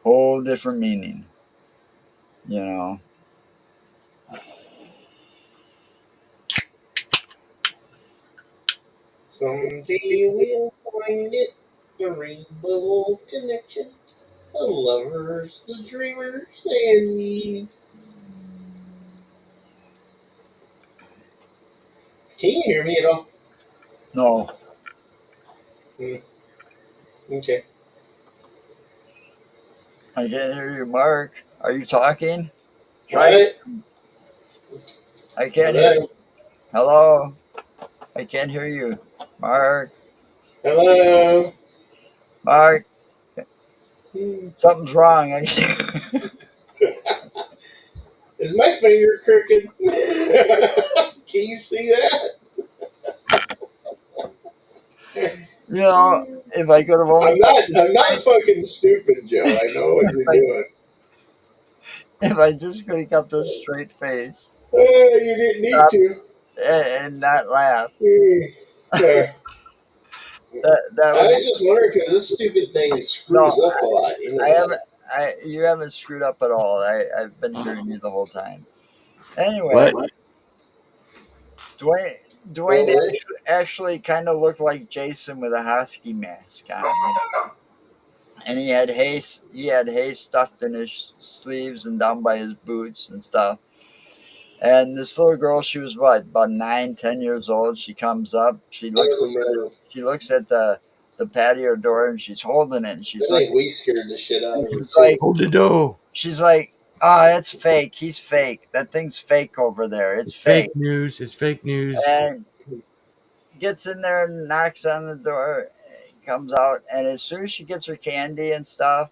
whole different meaning. You know, Someday we'll find it. The rainbow connection. The lovers, the dreamers, and me. Can you hear me at all? no, Hmm. Okay. I didn't hear you, Mark. Are you talking? Try. What? I can't hear you. Hello? Hello. I can't hear you, Mark. Hello? Mark. Hmm. Something's wrong. Is my finger crooked? Can you see that? If I could have only I'm not fucking stupid, Joe. I know what you're doing. if I just could have kept a straight face You didn't need to. and not laugh. Hmm. Yeah. That I would was just wondering because this stupid thing no. screws up a lot. You I know haven't. that. You haven't screwed up at all. I've been hearing you the whole time. Anyway, What? Dwayne Dwayne Uh-huh. actually kind of looked like Jason with a husky mask on, and he had hay stuffed in his sleeves and down by his boots and stuff. And this little girl, she was what, about 9, 10 years old. She comes up, I don't remember. she looks at the patio door, and she's holding it, and I think we scared the shit out of her too. Hold the door. she's like, oh, that's fake. He's fake. That thing's fake over there. It's fake. Fake news. It's fake news. And gets in there and knocks on the door, comes out, and as soon as she gets her candy and stuff,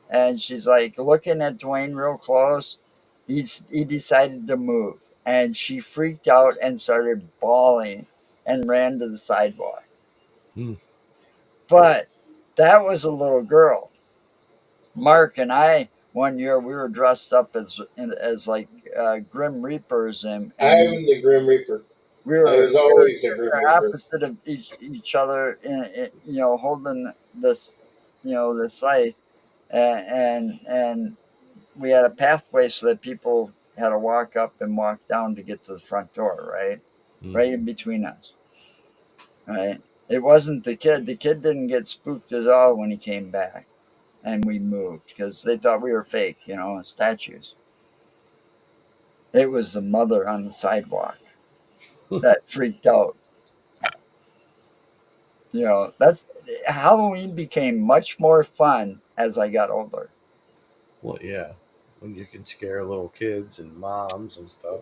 and she's like looking at Dwayne real close, he decided to move, and she freaked out and started bawling and ran to the sidewalk. Hmm. But that was a little girl. Mark and I one year we were dressed up as like Grim Reapers, and I'm the Grim Reaper. we I were was always the Grim Reaper. opposite of each other, holding this, the scythe, and we had a pathway so that people had to walk up and walk down to get to the front door, right? Hmm. Right in between us, right? It wasn't the kid. The kid didn't get spooked at all when he came back, and we moved because they thought we were fake, statues. It was the mother on the sidewalk that freaked out. That's Halloween became much more fun as I got older. Well, yeah. When you can scare little kids and moms and stuff.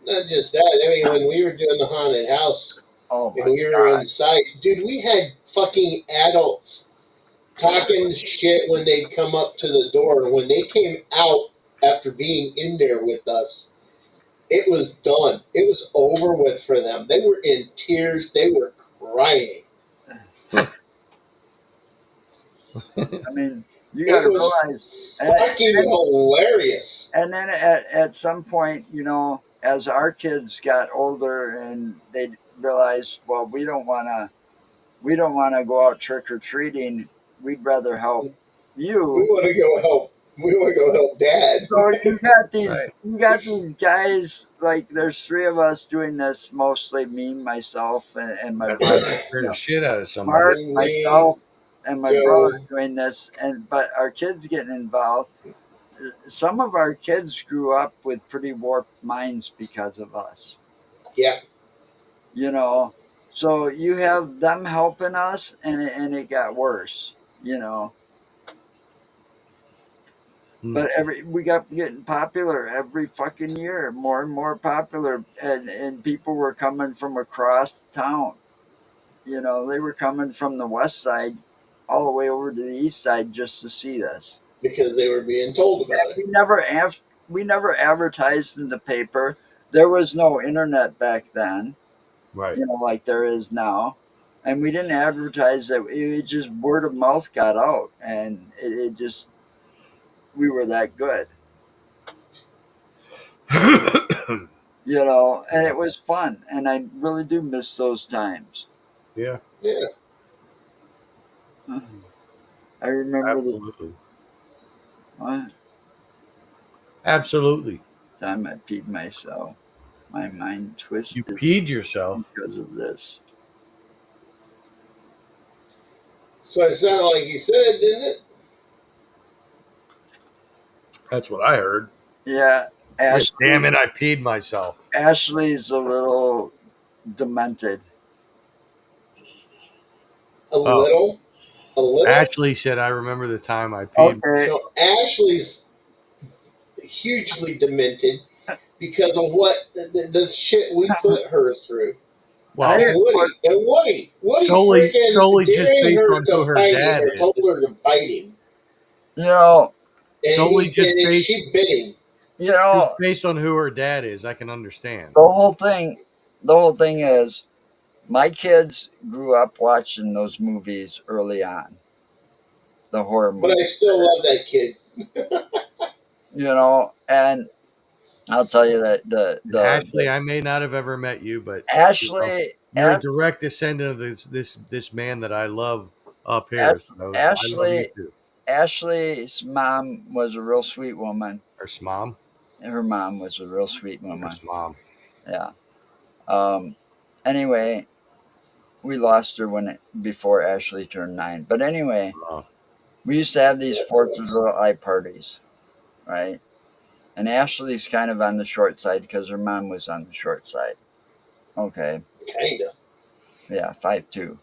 Not just that. I mean, when we were doing the haunted house Oh and my we were god! inside, dude, we had fucking adults talking shit when they'd come up to the door, and when they came out after being in there with us, it was done. It was over with for them. They were in tears. They were crying. I mean, you got It to was realize, fucking hilarious. and then at some point, as our kids got older and they realized, well, we don't want to go out trick or treating. We'd rather help We you. want to go help. We want to go help Dad. So Right. you got these guys, like there's three of us doing this, mostly me, myself, and my brother, Scare the shit out of somebody. Mark, Me, myself, and my Joe. brother doing this, but our kids getting involved. Some of our kids grew up with pretty warped minds because of us. Yeah. So you have them helping us, and it got worse. Hmm. But we got getting popular every fucking year, more and more popular, and people were coming from across town. They were coming from the west side all the way over to the east side just to see this. Because they were being told about it. We never advertised in the paper. There was no internet back then, Right. like there is now, and we didn't advertise it. It just word of mouth got out, and it just we were that good. And it was fun, and I really do miss those times. Yeah. Yeah. I remember Absolutely. the Absolutely. time I peed myself. My mind twisted You peed yourself. because of this. So it sounded like you said, didn't it? That's what I heard. Yeah, Damn it, I peed myself. Ashley's a little demented. A little. A little. Ashley said, "I remember the time I peed." Okay. So Ashley's hugely demented because of what the shit we put her through. Well, I And didn't put, Woody solely freaking just daring based her on who to her fight him dad or is. told her to fight him, you know, Solely just and based she bit him. you know, based on who her dad is, I can understand. the whole thing is my kids grew up watching those movies early on, the horror But I movies, still love that kid. and I'll tell you that And Ashley, I may not have ever met you, but Ashley, you're a direct descendant of this man that I love up here. So I love you Ashley, too. Ashley's mom was a real sweet woman. Her mom, Her mom was a real sweet her woman. mom. Yeah. Um. Anyway, we lost her before Ashley turned 9. But anyway, Oh, we used to have these Fourth of July parties, right? And Ashley's kind of on the short side because her mom was on the short side. Okay. Kinda. Yeah, 5'2".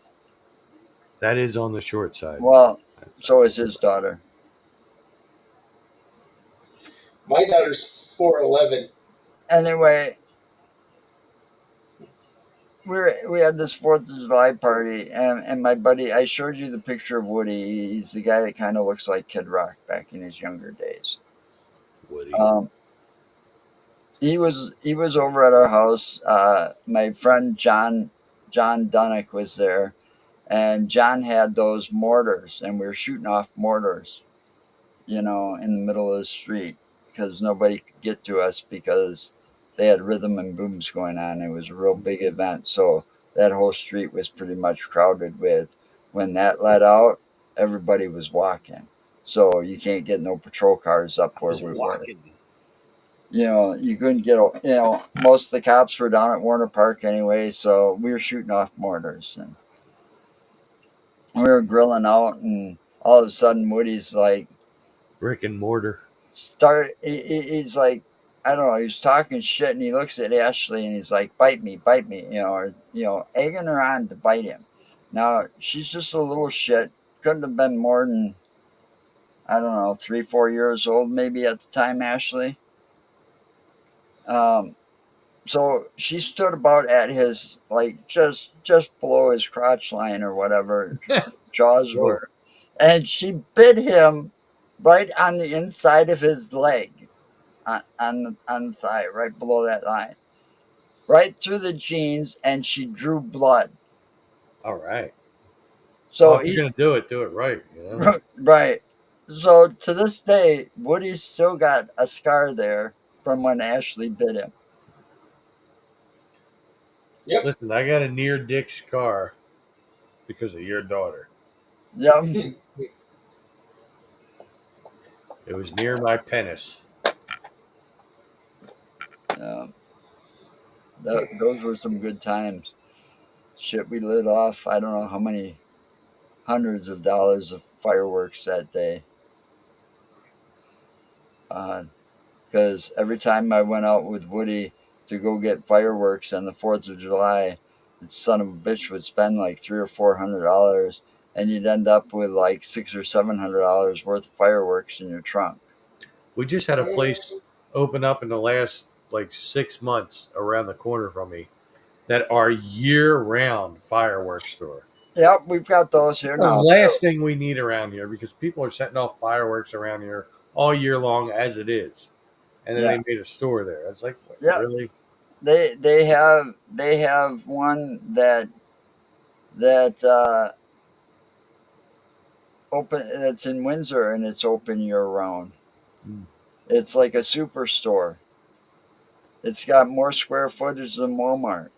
that is on the short side. Well, so is his daughter. My daughter's 4'11". Anyway, we had this Fourth of July party, and my buddy, I showed you the picture of Woody. He's the guy that kind of looks like Kid Rock back in his younger days. Woody. He was over at our house. My friend John Dunnick was there, and John had those mortars, and we were shooting off mortars, in the middle of the street because nobody could get to us because they had rhythm and booms going on. It was a real big event, so that whole street was pretty much crowded with. When that let out, everybody was walking, so you can't get no patrol cars up where we were. You couldn't get, most of the cops were down at Warner Park anyway, so we were shooting off mortars and we were grilling out, and all of a sudden Woody's like, Brick and mortar. he's like, I don't know, he's talking shit, and he looks at Ashley and he's like, bite me, or, egging her on to bite him. Now, she's just a little shit, couldn't have been more than, I don't know, 3-4 years old maybe at the time, Ashley. So she stood about at his, like, just below his crotch line or whatever jaws were, and she bit him right on the inside of his leg, on the thigh, right below that line, right through the jeans, and she drew blood. All right. So if you're gonna do it right. right. So to this day, Woody's still got a scar there from when Ashley bit him. Yep. Listen, I got a near dick scar because of your daughter. Yep. It was near my penis. Those were some good times. Shit, we lit off, I don't know how many hundreds of dollars of fireworks that day. Because every time I went out with Woody to go get fireworks on the 4th of July, the son of a bitch would spend like $300 or $400, and you'd end up with like $600 or $700 worth of fireworks in your trunk. We just had a place open up in the last like 6 months around the corner from me that are year-round fireworks store. Yep, we've got those here It's now. the last thing we need around here because people are setting off fireworks around here all year long as it is, and then they made a store there. It's like, really? They have one that open, that's in Windsor, and it's open year round. It's like a superstore. It's got more square footage than Walmart.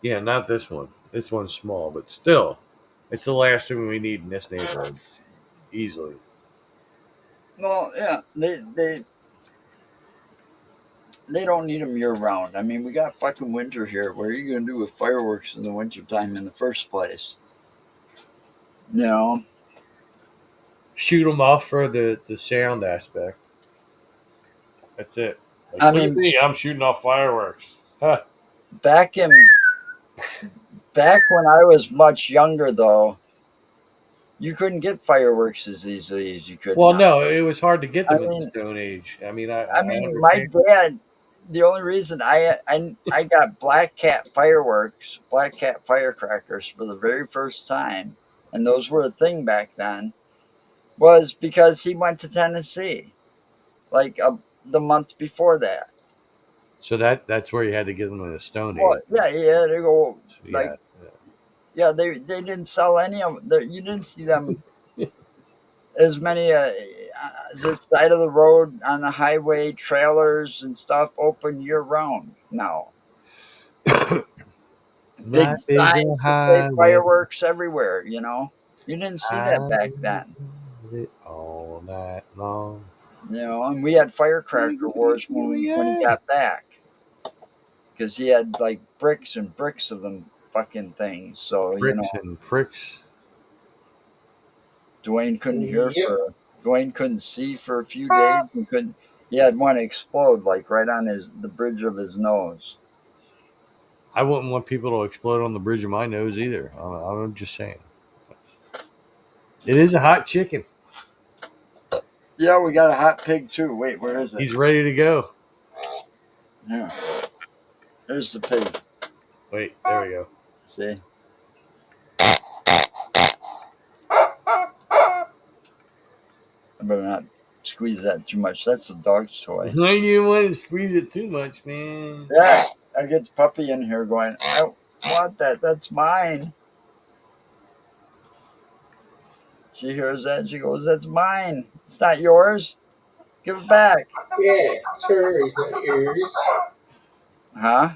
Yeah, not this one. This one's small, but still, it's the last thing we need in this neighborhood, easily. Well, yeah, they don't need them year round. I mean, we got fucking winter here. What are you gonna do with fireworks in the wintertime in the first place? Shoot them off for the sound aspect. That's it. Like, I look at mean, me, I'm shooting off fireworks. Huh. back in Back when I was much younger, though, you couldn't get fireworks as easily as you could Well, now. no, it was hard to get I them in the mean, Stone Age. I mean, I I mean, my understand. dad. The only reason I got Black Cat fireworks, Black Cat firecrackers for the very first time, and those were a thing back then, was because he went to Tennessee, like the month before that. So that's where you had to get them in the Stone Well, Age. yeah, he had to go. Like, Yeah. yeah, they didn't sell any of them. You didn't see them as many this side of the road on the highway trailers and stuff open year round now. Big Life is a signs that say highway. fireworks everywhere. You didn't see that I back then. love it all night long. And we had firecracker wars when he got back, because he had like bricks and bricks of them fucking things. So Pricks and pricks. Dwayne couldn't Yep. Dwayne couldn't see for a few days. He had one explode like right on the bridge of his nose. I wouldn't want people to explode on the bridge of my nose either. I'm just saying. It is a hot chicken. Yeah, we got a hot pig too. Wait, where is it? He's ready to go. Yeah. There's the pig. Wait, there we go. See? I better not squeeze that too much. That's the dog's toy. I didn't want to squeeze it too much, man. Yeah, I get the puppy in here going, I want that. That's mine. She hears that. She goes, that's mine. It's not yours. Give it back. Yeah, it's hers, not yours. Huh?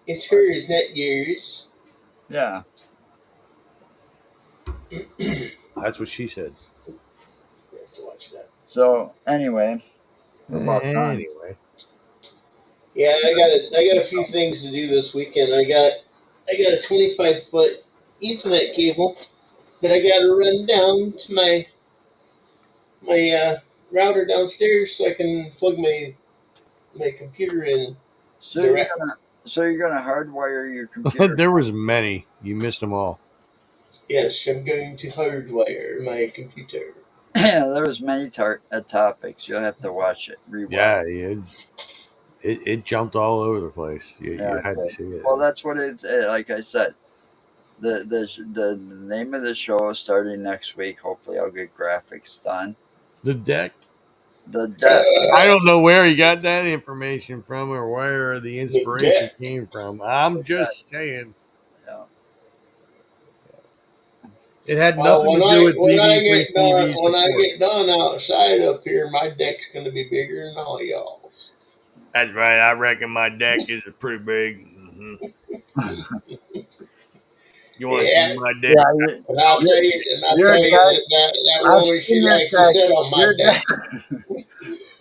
It's hers, not yours. Yeah. That's what she said. You have to watch that. So, anyway. About time. Anyway. Yeah, I got a few things to do this weekend. I got a 25-foot Ethernet cable that I got to run down to my router downstairs so I can plug my computer in. So you're gonna hardwire your computer. There was many. You missed them all. Yes, I'm going to hardwire my computer. There was many topics. You'll have to watch it. Rewatch. Yeah, it jumped all over the place. You had to see it. Well, that's what it's like. I said, the name of the show is starting next week. Hopefully, I'll get graphics done. The deck. The deck. I don't know where he got that information from or where the inspiration came from. I'm just saying. Yeah. It had nothing to do with when I BB3 get done, TV when I support. get done outside up here, my deck's going to be bigger than all y'all's. That's right. I reckon my deck is pretty big. You want to see my deck? Yeah, And I'll tell you, that I've woman, she seen your likes to deck. sit on my Your deck.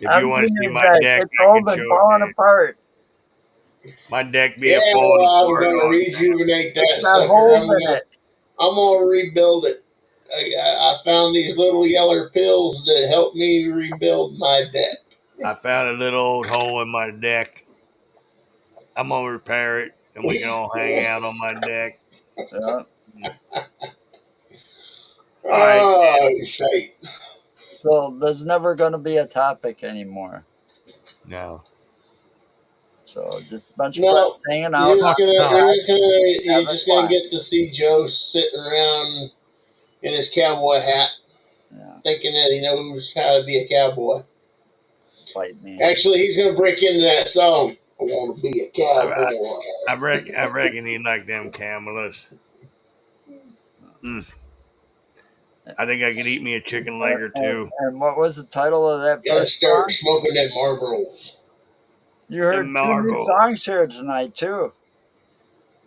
If you want to see my deck, it's I all can been show falling it. apart. My deck be Yeah, a folding well, I'm floor. going to rejuvenate that It's got sucker. holes in it. I'm going to rebuild it. I found these little yellow pills that help me rebuild my deck. I found a little old hole in my deck. I'm going to repair it, and we can all hang out on my deck. Yeah. Oh, shite. So there's never going to be a topic anymore. No. So just a bunch of No, friends hanging out. You're just gonna get to see Joe sitting around in his cowboy hat, thinking that he knows how to be a cowboy. Fight me. Actually, he's gonna break into that song. I want to be a cowboy. I reckon he like them Camellas. I think I could eat me a chicken leg or two. And what was the title of that? Gotta start smoking them Marlboros. You heard 2 new songs here tonight too.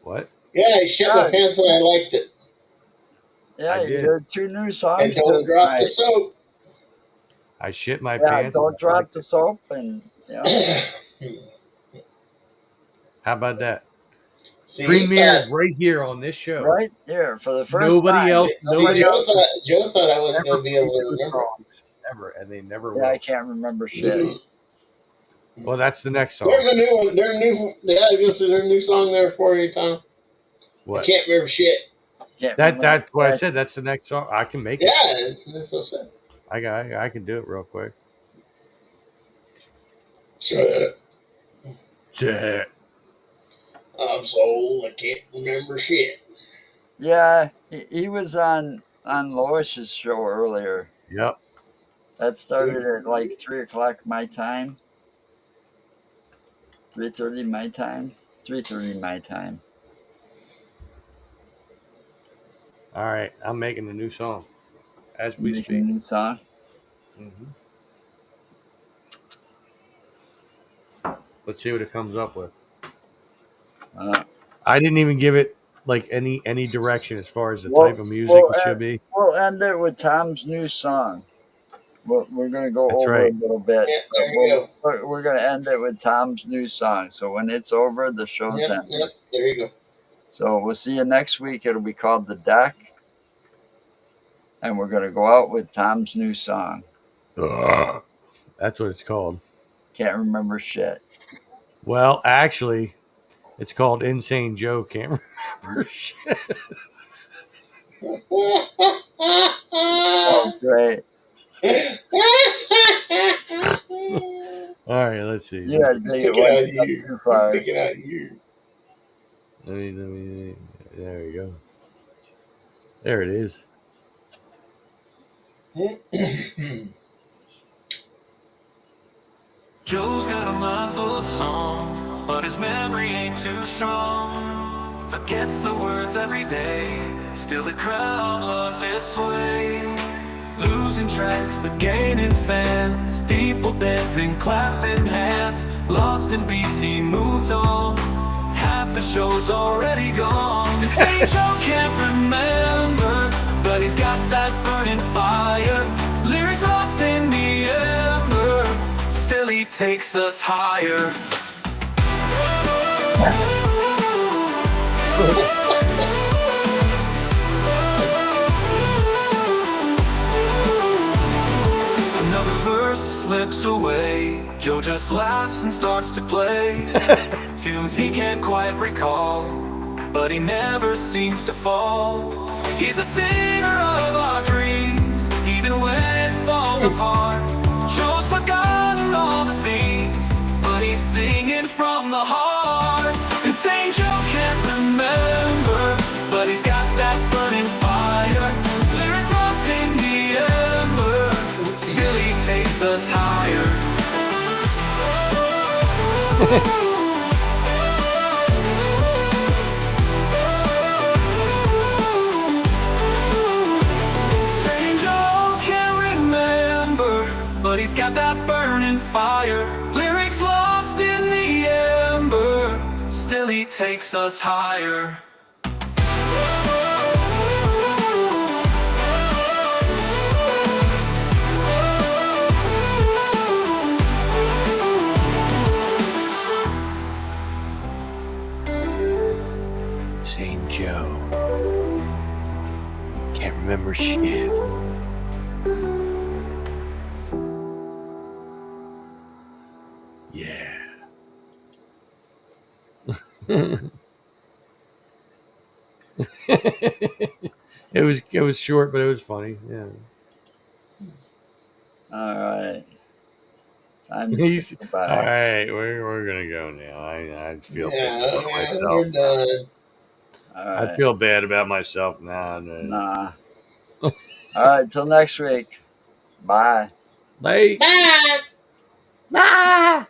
What? Yeah, he shut my pants and I liked it. Yeah, you heard 2 new songs. And don't drop the soap. I shit my pants. Don't drop the soap, and how about that? See, Premiere right here on this show. Right here for the first Nobody time. else. Nobody else. Joe thought I wasn't going to be able to remember. Ever, and they never will. I can't remember shit. Well, that's the next song. There's a new one. There's a new. Yeah, I guess there's a new song there for you, Tom. I What? can't remember shit. Can't That's remember what I that. said. That's the next song. I can make it. Yeah, that's what I said. I can do it real quick. Yeah. I'm so old, I can't remember shit. Yeah, he was on Lois's show earlier. Yep. That started at like 3 o'clock my time. 3:30 my time. 3:30 my time. All right. I'm making a new song as we Making a speak. new song. Mm-hmm. Let's see what it comes up with. I didn't even give it like any direction as far as the type of music it should be. We'll end it with Tom's new song. We're going to go That's over right. a little bit. Yeah, there you We're going to end it with Tom's new song. So when it's over, the show's Yep, ended. yep, there you go. So we'll see you next week. It'll be called The Deck. And we're going to go out with Tom's new song. That's what it's called. Can't remember shit. Well, actually, it's called Insane Joe Can't Remember Shit. Oh, great. All right, let's see. You gotta take it Pick it out one of step you. too far. Pick it out of you. Let me. There we go. There it is. Joe's got a mind full of song, but his memory ain't too strong. Forgets the words every day, still the crowd loves his sway. Losing tracks but gaining fans, people dancing, clapping hands. Lost in beats, he moves on, half the show's already gone. And St. Joe can't remember, but he's got that burning fire. Lyrics lost in the ember, still he takes us higher. Another verse slips away, Joe just laughs and starts to play tunes he can't quite recall, but he never seems to fall. He's a singer of our dreams, even when it falls apart. Joe's forgotten all the things, but he's singing from the heart. And St. Joe can't remember, but he's got that burning fire. Lyrics lost in the ember, still he takes us higher. St. Joe can't remember, but he's got that burning fire. Lyrics lost in the ember, still he takes us higher. St. Joe can't remember shit. Yeah. It was short, but it was funny. Yeah. All right. Time to He's, say all goodbye. right, we're gonna go now. I feel bad about We're myself. done. All right. I feel bad about myself now. Nah. All right. Till next week. Bye. Bye. Bye. Bye.